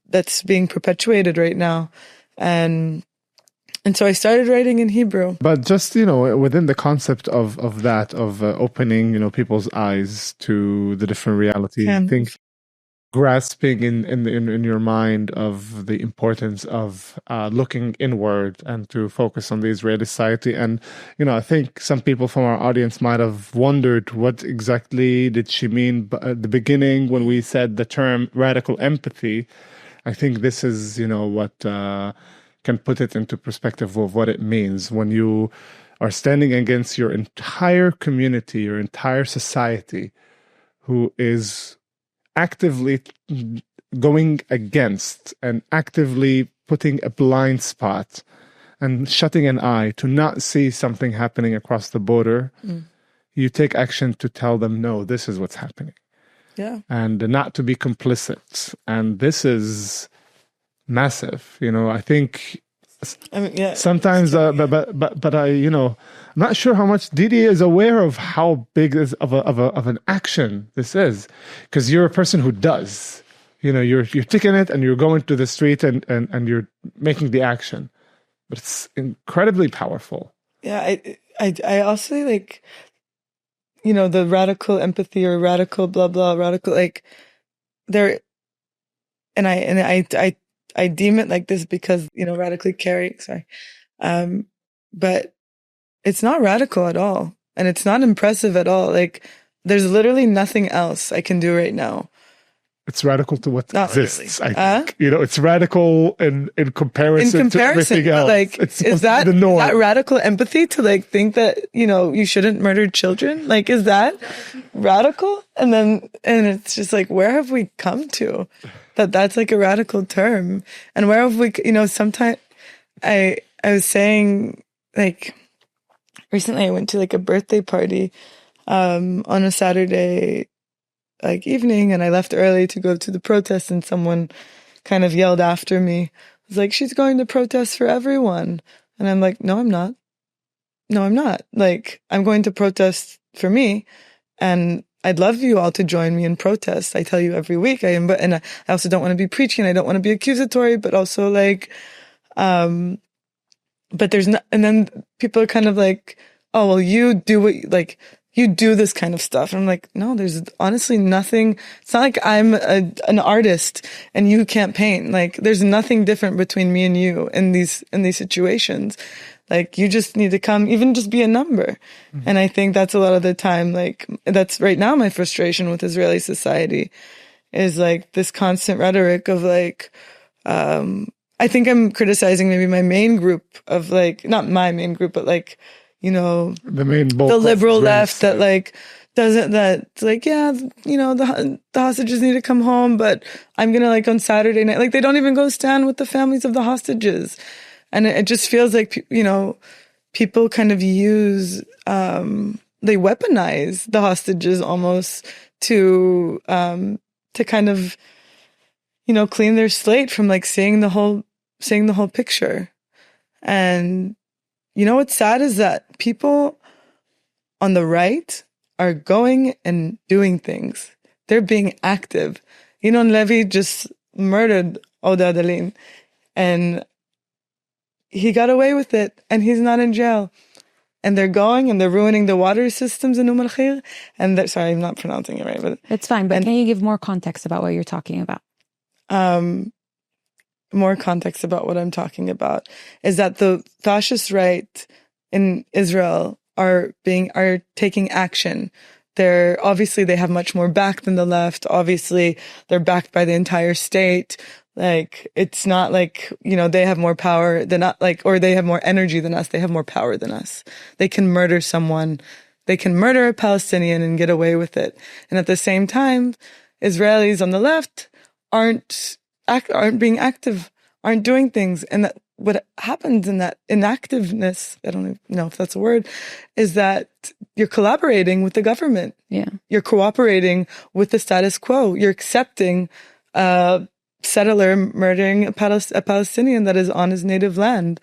that's being perpetuated right now. And so I started writing in Hebrew. But just, within the concept of opening, people's eyes to the different reality, I think grasping in your mind of the importance of looking inward and to focus on the Israeli society. And, I think some people from our audience might have wondered, what exactly did she mean at the beginning when we said the term radical empathy? I think this is, what can put it into perspective of what it means when you are standing against your entire community, your entire society, who is actively going against and actively putting a blind spot and shutting an eye to not see something happening across the border. You take action to tell them, no, this is what's happening. Yeah. And not to be complicit. And this is massive. I think sometimes, but I, I'm not sure how much Didi is aware of how big of an action this is, because you're a person who does, you're taking it and you're going to the street and you're making the action, but it's incredibly powerful. Yeah. I also the radical empathy or radical blah blah radical there, and I I deem it like this because, radically carry, sorry. But it's not radical at all. And it's not impressive at all. Like, there's literally nothing else I can do right now. It's radical to what Not exists, really. I think. It's radical in comparison to everything else. Like, is that the norm. That radical empathy to like think that, you shouldn't murder children? Like, is that radical? And it's just like, where have we come to? That's like a radical term. And where have we, sometimes I was saying, like, recently I went to like a birthday party, on a Saturday, like evening, and I left early to go to the protest, and someone kind of yelled after me. I was like, she's going to protest for everyone. And I'm like, no, I'm not. No, I'm not. Like, I'm going to protest for me. And I'd love you all to join me in protest. I tell you every week and I also don't want to be preaching. I don't want to be accusatory, but also like, but there's not, and then people are kind of like, oh, well, you do you do this kind of stuff. And I'm like, no, there's honestly nothing. It's not like I'm an artist and you can't paint. Like, there's nothing different between me and you in these situations. Like, you just need to come, even just be a number. Mm-hmm. And I think that's a lot of the time, like, that's right now my frustration with Israeli society is like this constant rhetoric of like, I think I'm criticizing maybe my main group of like, not my main group, but like, the liberal left that like that's like, yeah, the hostages need to come home, but I'm gonna like on Saturday night, like they don't even go stand with the families of the hostages. And it just feels like, people kind of use, they weaponize the hostages almost to kind of, clean their slate from like seeing the whole picture. And what's sad is that people on the right are going and doing things. They're being active. Levy just murdered Oda Adalin, and he got away with it, and he's not in jail. And they're going and they're ruining the water systems in Khair. And sorry, I'm not pronouncing it right, but it's fine. But can you give more context about what you're talking about? More context about what I'm talking about is that the fascist right in Israel are taking action. They have much more back than the left. Obviously, they're backed by the entire state. Like, it's not like, they have more power. They're not like, or they have more energy than us. They have more power than us. They can murder someone. They can murder a Palestinian and get away with it. And at the same time, Israelis on the left aren't being active, aren't doing things. And that what happens in that inactiveness, I don't know if that's a word, is that you're collaborating with the government. Yeah. You're cooperating with the status quo. You're accepting a settler murdering a Palestinian that is on his native land.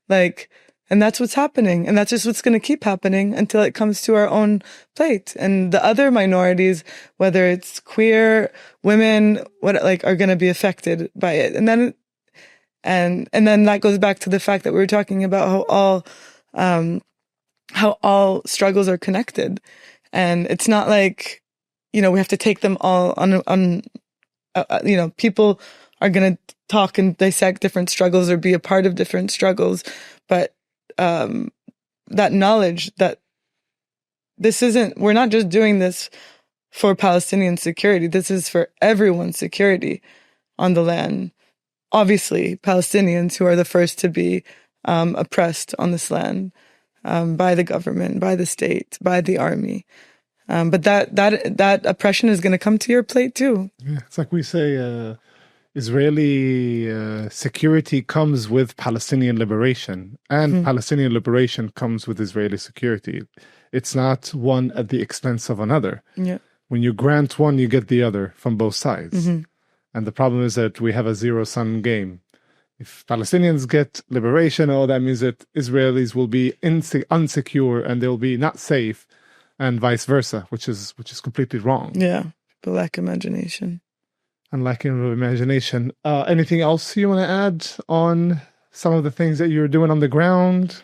Like, and that's what's happening. And that's just what's going to keep happening until it comes to our own plate. And the other minorities, whether it's queer, women, are going to be affected by it. And then that goes back to the fact that we were talking about how all struggles are connected. And it's not like, we have to take them all on people are going to talk and dissect different struggles or be a part of different struggles. But that knowledge that we're not just doing this for Palestinian security. This is for everyone's security on the land. Obviously, Palestinians who are the first to be oppressed on this land by the government, by the state, by the army. But that oppression is going to come to your plate too. Yeah, it's like we say, Israeli security comes with Palestinian liberation, and Palestinian liberation comes with Israeli security. It's not one at the expense of another. Yeah. When you grant one, you get the other from both sides. Mm-hmm. And the problem is that we have a zero-sum game. If Palestinians get liberation, that means that Israelis will be unsecure and they'll be not safe, and vice versa, which is completely wrong. Yeah, but lack imagination. And lacking of imagination. Anything else you want to add on some of the things that you're doing on the ground?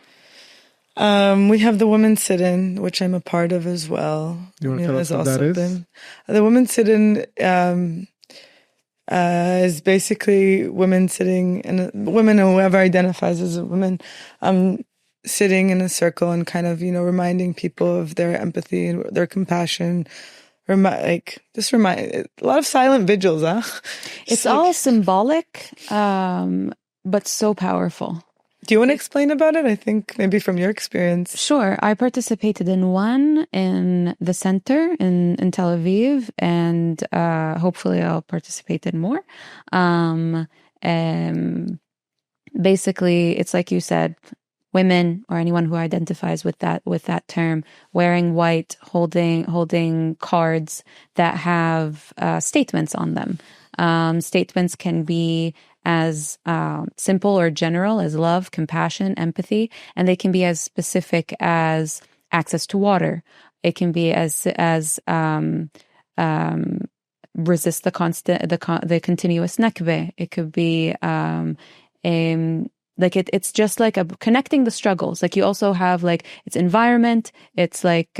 We have the Women's Sit-In, which I'm a part of as well. Do you want to tell us what that is? The Women's Sit-In is basically women whoever identifies as a woman, sitting in a circle and kind of, reminding people of their empathy and their compassion. A lot of silent vigils, huh? It's all symbolic, but so powerful. Do you want to explain about it? I think maybe from your experience. Sure. I participated in one in the center in Tel Aviv, and hopefully I'll participate in more. Basically, it's like you said, women or anyone who identifies with that term, wearing white, holding cards that have statements on them. Statements can be as simple or general as love, compassion, empathy, and they can be as specific as access to water. It can be as resist the continuous nekbeh. It could be it's just like connecting the struggles. Like you also have it's environment. It's like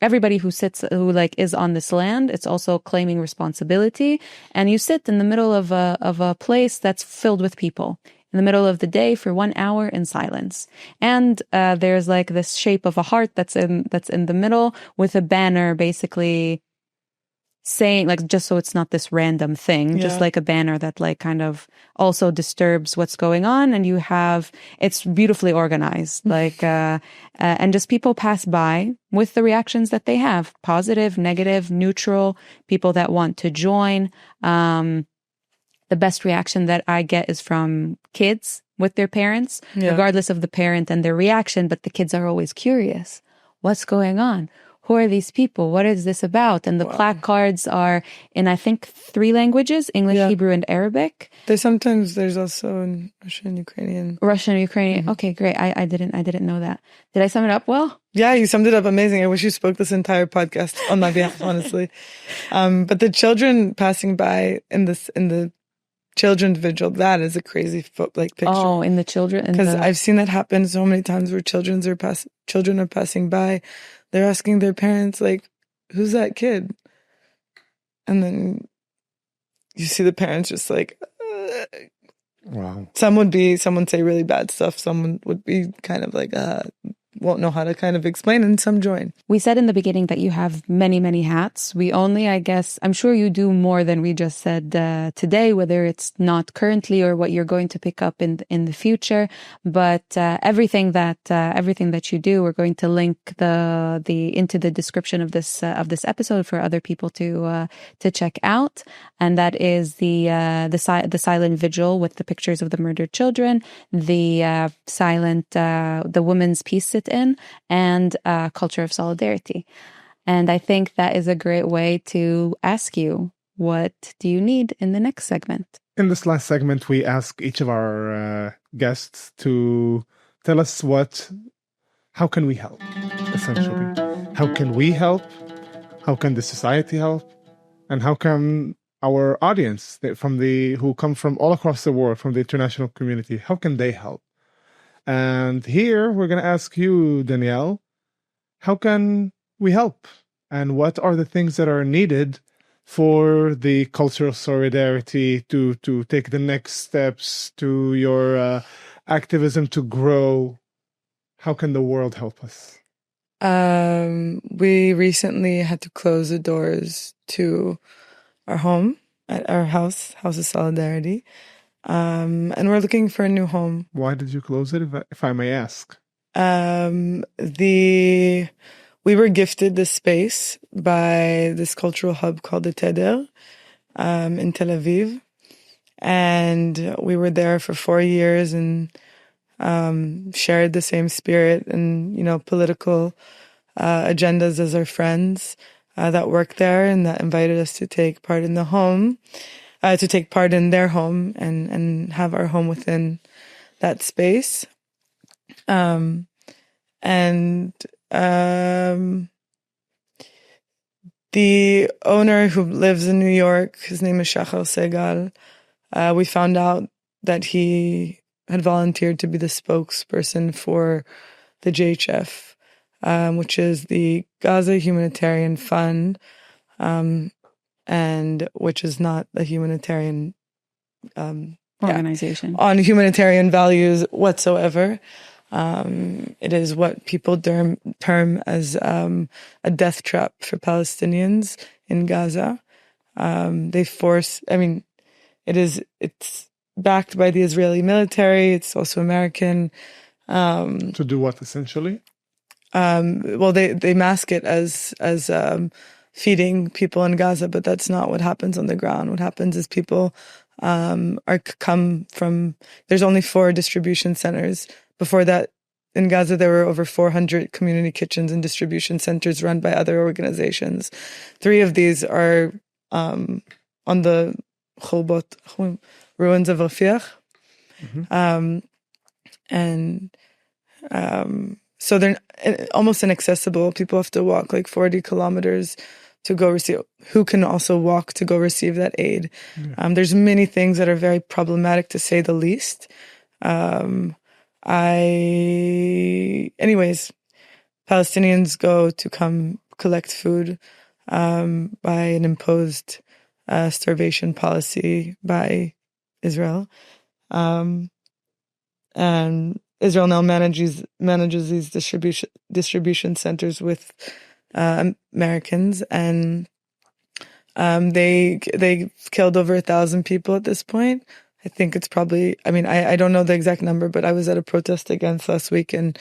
everybody who is on this land. It's also claiming responsibility. And you sit in the middle of a place that's filled with people in the middle of the day for 1 hour in silence. And there's this shape of a heart that's in the middle with a banner basically saying just so it's not this random thing, just like a banner that kind of also disturbs what's going on. And it's beautifully organized, and just people pass by with the reactions that they have, positive, negative, neutral, people that want to join. The best reaction that I get is from kids with their parents, regardless of the parent and their reaction, but the kids are always curious. What's going on? Who are these people? What is this about? And the placards are in, I think, 3 languages, English, Hebrew, and Arabic. There's also in Russian, Ukrainian. Mm-hmm. Okay, great. I didn't know that. Did I sum it up well? Yeah, you summed it up amazing. I wish you spoke this entire podcast on my behalf, honestly. But the children passing by in the children's vigil, that is a crazy picture. Oh, in the children, because I've seen that happen so many times where children are passing by. They're asking their parents, who's that kid? And then you see the parents just wow. Some would say really bad stuff. Someone would be kind of won't know how to kind of explain, and some join. We said in the beginning that you have many, many hats. We only, I guess, I'm sure you do more than we just said today, whether it's not currently or what you're going to pick up in the future. But everything that you do, we're going to link into the description of this episode for other people to check out. And that is the silent vigil with the pictures of the murdered children, the women's peace sit-in, and culture of solidarity. And I think that is a great way to ask you, what do you need in the next segment? In this last segment, we ask each of our guests to tell us how can we help, essentially. How can we help? How can the society help? And how can our audience who come from all across the world, from the international community, how can they help? And here we're going to ask you, Danielle, how can we help? And what are the things that are needed for the cultural solidarity to take the next steps, to your activism to grow? How can the world help us? We recently had to close the doors to our home, at our house of solidarity. And we're looking for a new home. Why did you close it, if I may ask? We were gifted this space by this cultural hub called the Teder in Tel Aviv. And we were there for 4 years and shared the same spirit and, political agendas as our friends that work there and that invited us to take part in the home. To take part in their home and have our home within that space. The owner who lives in New York, his name is Shachar Segal. We found out that he had volunteered to be the spokesperson for the JHF, which is the Gaza Humanitarian Fund. and which is not a humanitarian organization on humanitarian values whatsoever. It is what people term as a death trap for Palestinians in Gaza. It's backed by the Israeli military. It's also American. To do what, essentially? Well, they mask it as feeding people in Gaza, but that's not what happens on the ground. What happens is people come from. There's only 4 distribution centers. Before that, in Gaza, there were over 400 community kitchens and distribution centers run by other organizations. 3 of these are on the ruins of Rafiah. So they're almost inaccessible. People have to walk like 40 kilometers to go receive, who can also walk to go receive that aid. Yeah. There's many things that are very problematic, to say the least. Anyways, Palestinians go to come collect food by an imposed starvation policy by Israel. And Israel now manages these distribution centers with Americans, and they killed over 1,000 people at this point. I think it's probably, I don't know the exact number, but I was at a protest against last week, and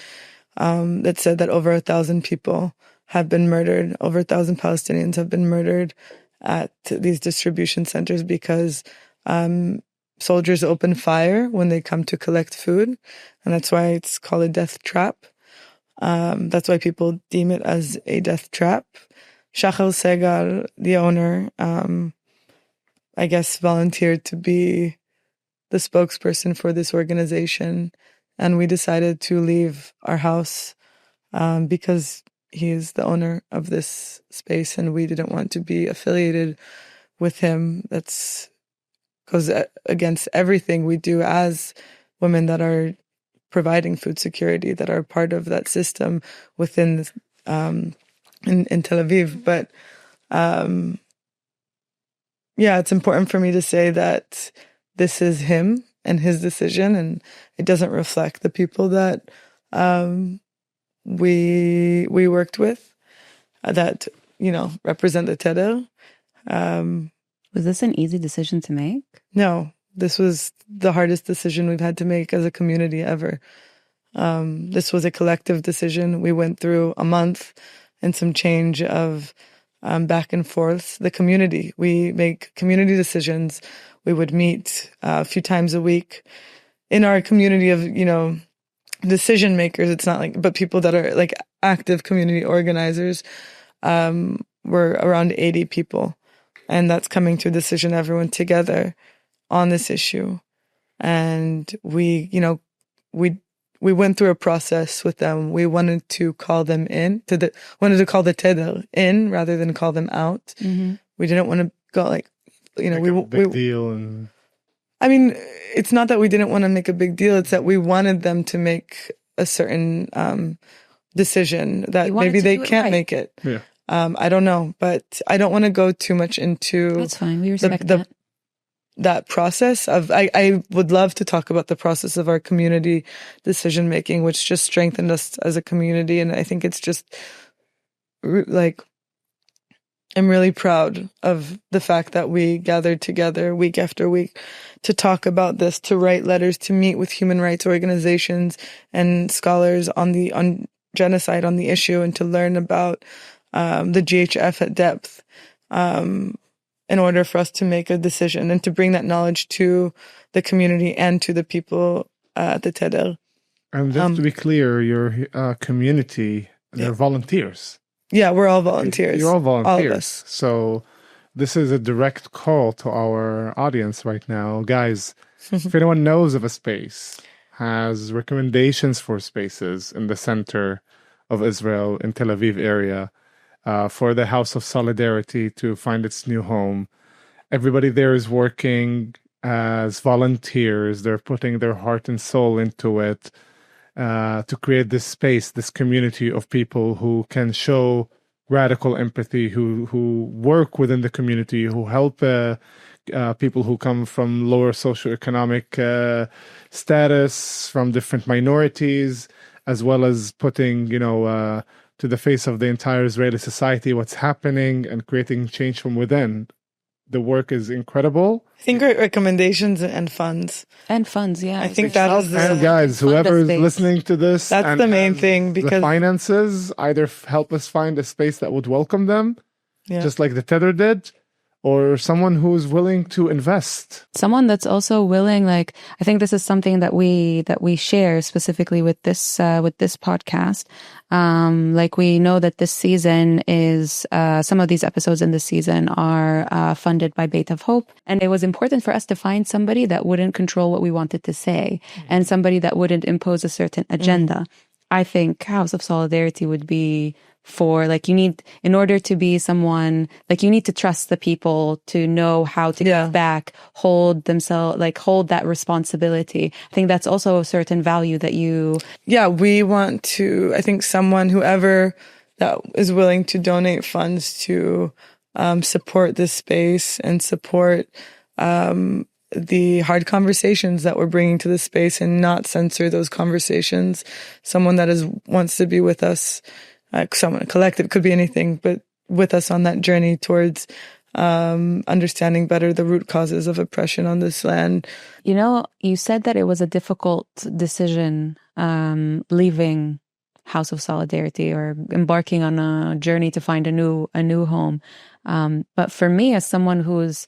that said that over 1,000 people have been murdered. Over 1,000 Palestinians have been murdered at these distribution centers because soldiers open fire when they come to collect food, and that's why it's called a death trap. That's why people deem it as a death trap. Shachar Segal, the owner, I guess volunteered to be the spokesperson for this organization, and we decided to leave our house because he is the owner of this space, and we didn't want to be affiliated with him. That's goes against everything we do as women that are providing food security, that are part of that system within in Tel Aviv. But it's important for me to say that this is him and his decision, and it doesn't reflect the people that we worked with that represent the Teder. Was this an easy decision to make? No, this was the hardest decision we've had to make as a community ever. This was a collective decision. We went through a month and some change of back and forth. The community, we make community decisions. We would meet a few times a week in our community of, decision makers. It's not like, but people that are like active community organizers, were around 80 people. And that's coming to a decision, everyone together on this issue. And we went through a process with them. We wanted to call them wanted to call the Teder in rather than call them out. Mm-hmm. We didn't want to go a big deal. And it's not that we didn't want to make a big deal. It's that we wanted them to make a certain decision that maybe they can't make it. Yeah. I don't know, but I don't want to go too much into. That's fine. We respect that process of. I would love to talk about the process of our community decision making, which just strengthened us as a community, and I think it's just like I'm really proud of the fact that we gathered together week after week to talk about this, to write letters, to meet with human rights organizations and scholars on genocide, on the issue, and to learn about the GHF at depth in order for us to make a decision and to bring that knowledge to the community and to the people at the Teder. And just to be clear, your community, they're volunteers. Yeah, we're all volunteers. You're all volunteers. All of us. So this is a direct call to our audience right now. Guys, if anyone knows of a space, has recommendations for spaces in the center of Israel, in Tel Aviv area, for the House of Solidarity to find its new home. Everybody there is working as volunteers. They're putting their heart and soul into it to create this space, this community of people who can show radical empathy, who work within the community, who help people who come from lower socioeconomic status, from different minorities, as well as putting, to the face of the entire Israeli society what's happening and creating change from within. The work is incredible. I think recommendations and funds. And funds, yeah. I think that is And guys, whoever is listening to this, that's the main thing, because the finances either help us find a space that would welcome them, just like the Tether did, or someone who's willing to invest. Someone that's also willing, I think this is something that we share specifically with this podcast. We know that this season is, some of these episodes in this season are funded by Beit of Hope. And it was important for us to find somebody that wouldn't control what we wanted to say, and somebody that wouldn't impose a certain agenda. I think House of Solidarity would be for, in order to be someone, you need to trust the people to know how to give back, hold themselves, hold that responsibility. I think that's also a certain value that you... Yeah, we want to, I think whoever that is willing to donate funds to support this space and support the hard conversations that we're bringing to the space and not censor those conversations. Someone that wants to be with us, someone, a collective, could be anything, but with us on that journey towards understanding better the root causes of oppression on this land. You said that it was a difficult decision leaving House of Solidarity or embarking on a journey to find a new home. But for me, as someone who's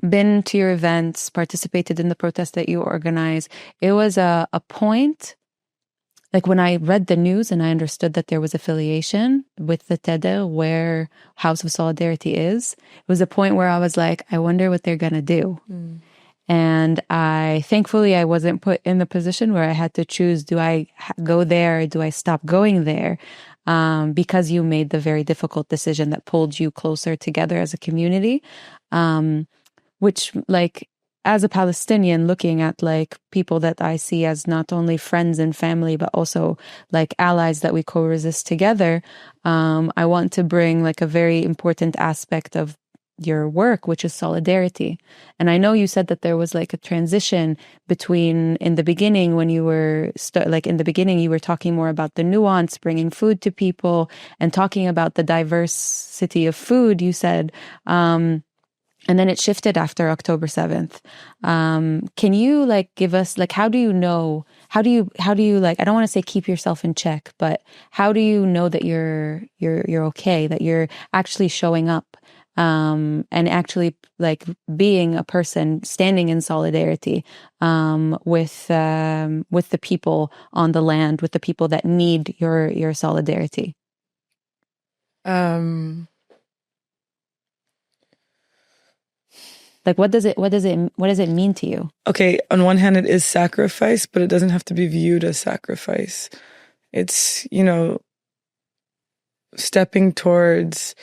been to your events, participated in the protests that you organize, it was a point, when I read the news and I understood that there was affiliation with the Tether where House of Solidarity is, it was a point where I was like, I wonder what they're going to do. And thankfully I wasn't put in the position where I had to choose, do I go there or do I stop going there? Because you made the very difficult decision that pulled you closer together as a community. Which, as a Palestinian, looking at people that I see as not only friends and family, but also allies that we co-resist together, I want to bring a very important aspect of your work, which is solidarity. And I know you said that there was a transition between, in the beginning, when you were in the beginning, you were talking more about the nuance, bringing food to people and talking about the diversity of food, you said, and then it shifted after October 7th. Can you give us, how do you know, how do you I don't want to say keep yourself in check, but how do you know that you're okay, that you're actually showing up, and actually being a person standing in solidarity, with the people on the land, with the people that need your solidarity? What does it mean to you? Okay, on one hand, it is sacrifice, but it doesn't have to be viewed as sacrifice. It's, stepping towards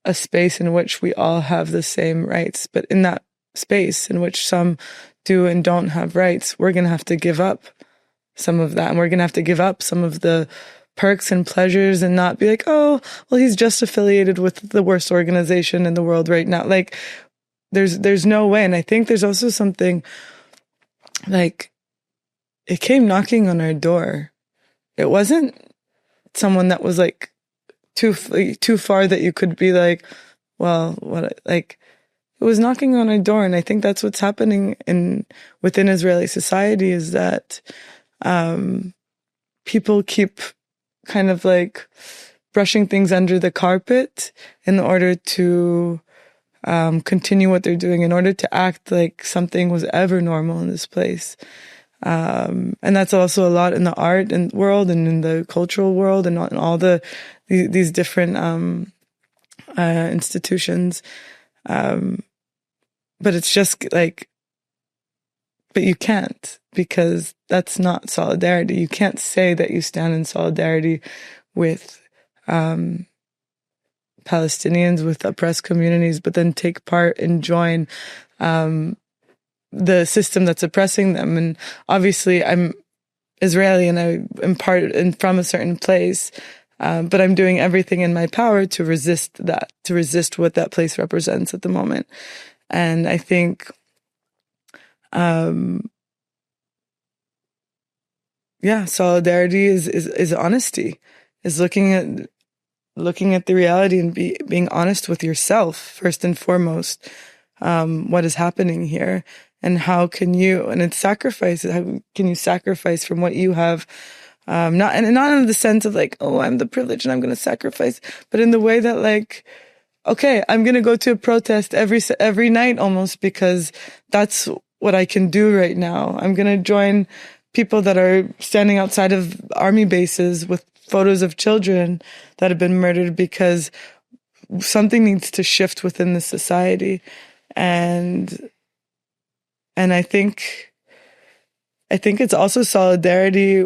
a space in which we all have the same rights, but in that space in which some do and don't have rights, we're going to have to give up some of that, and we're going to have to give up some of the perks and pleasures and not be oh, well, he's just affiliated with the worst organization in the world right now. There's no way. And I think there's also something it came knocking on our door. It wasn't someone that was too far that you could be well, what, it was knocking on our door. And I think that's what's happening within Israeli society, is that people keep kind of brushing things under the carpet in order to continue what they're doing, in order to act like something was ever normal in this place. And that's also a lot in the art and world and in the cultural world and in all these different institutions. But it's just but you can't, because that's not solidarity. You can't say that you stand in solidarity with Palestinians, with oppressed communities, but then take part and join the system that's oppressing them. And obviously, I'm Israeli and I am part and from a certain place, but I'm doing everything in my power to resist that, to resist what that place represents at the moment. And I think, solidarity is honesty, is looking at the reality and being honest with yourself first and foremost. What is happening here, and how can you? And it's sacrifice. How can you sacrifice from what you have? Not in the sense of like, oh, I'm the privileged and I'm going to sacrifice, but in the way that like, okay, I'm going to go to a protest every night almost because that's what I can do right now. I'm going to join people that are standing outside of army bases with photos of children that have been murdered because something needs to shift within the society. And I think it's also solidarity,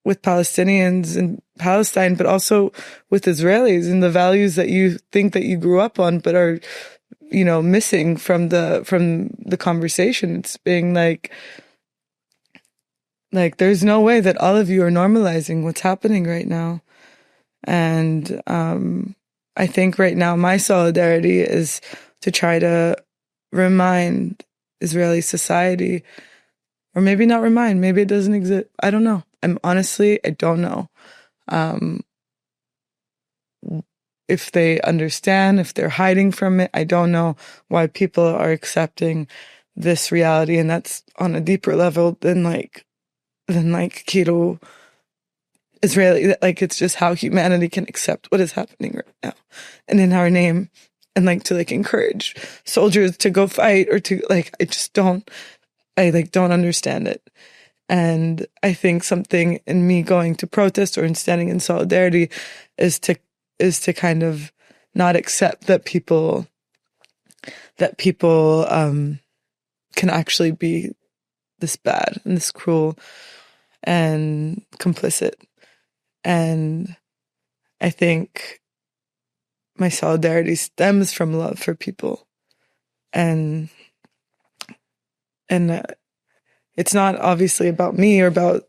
with Palestinians in Palestine, but also with Israelis and the values that you think that you grew up on, but are, missing from the conversation. It's being like there's no way that all of you are normalizing what's happening right now. And, I think right now my solidarity is to try to remind Israeli society, or maybe not remind, maybe it doesn't exist. I don't know. I don't know. If they understand, if they're hiding from it, I don't know why people are accepting this reality. And that's on a deeper level than Kiro Israeli, like it's just how humanity can accept what is happening right now, and in our name, and to encourage soldiers to go fight or to I don't understand it. And I think something in me going to protest or in standing in solidarity is to kind of not accept that people can actually be this bad and this cruel and complicit. And I think my solidarity stems from love for people. And it's not obviously about me or about,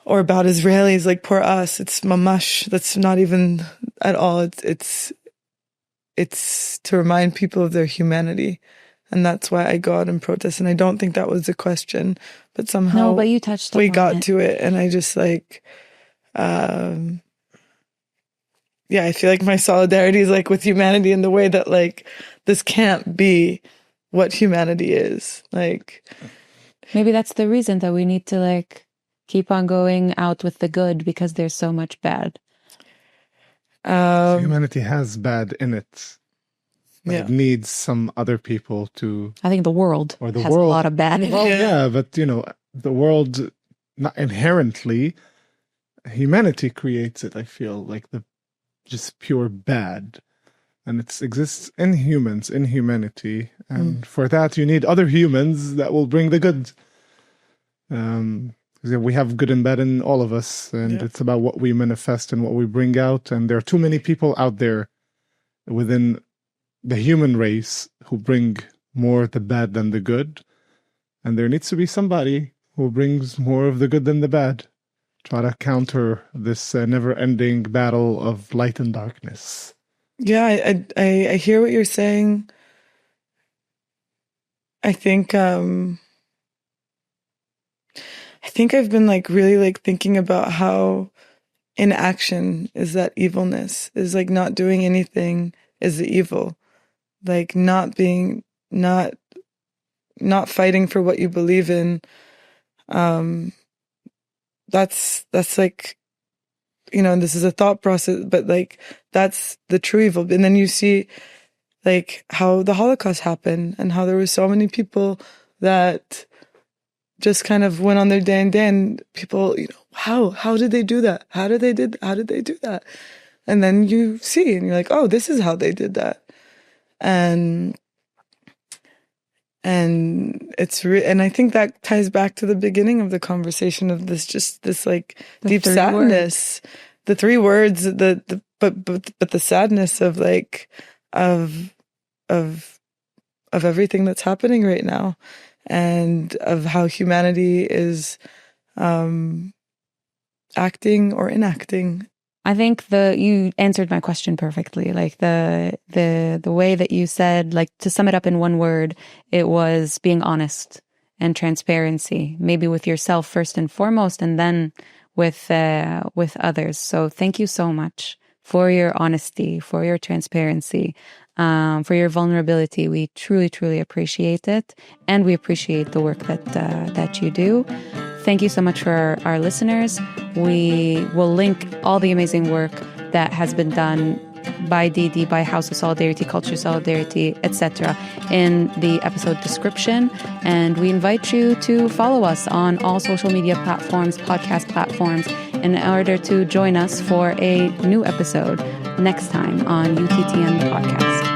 or about Israelis, like poor us. It's mamash. That's not even at all. It's to remind people of their humanity. And that's why I go out and protest. And I don't think that was a question, but somehow no, but you touched we upon got it. to it. And I just I feel like my solidarity is with humanity in the way that this can't be what humanity is. Maybe that's the reason that we need to keep on going out with the good, because there's so much bad. So humanity has bad in it. Yeah. It needs some other people to... I think the world has a lot of bad in it. Well, yeah, but the world, not inherently, humanity creates it. I feel like just pure bad, and it exists in humans, in humanity, and for that you need other humans that will bring the good. We have good and bad in all of us, and it's about what we manifest and what we bring out. And there are too many people out there within the human race who bring more the bad than the good, and there needs to be somebody who brings more of the good than the bad. Try to counter this never-ending battle of light and darkness. Yeah, I hear what you're saying. I think I've been really thinking about how inaction is that evilness, is not doing anything is the evil. Not fighting for what you believe in. That's and this is a thought process, but that's the true evil. And then you see how the Holocaust happened and how there were so many people that just kind of went on their day and people, how did they do that? How did they do that? And then you see and you're like, oh, this is how they did that. And it's and I think that ties back to the beginning of the conversation of this deep sadness. The three words, but the sadness of of everything that's happening right now. and of how humanity is acting or enacting. I think you answered my question perfectly. Like the way that you said, like, to sum it up in one word, it was being honest and transparency, maybe with yourself first and foremost, and then with others. So thank you so much for your honesty, for your transparency, for your vulnerability. We truly, truly appreciate it, and we appreciate the work that you do. Thank you so much for our listeners. We will link all the amazing work that has been done by Didi, by House of Solidarity, Culture Solidarity, etc. in the episode description. And we invite you to follow us on all social media platforms, podcast platforms, in order to join us for a new episode next time on UTTN Podcast.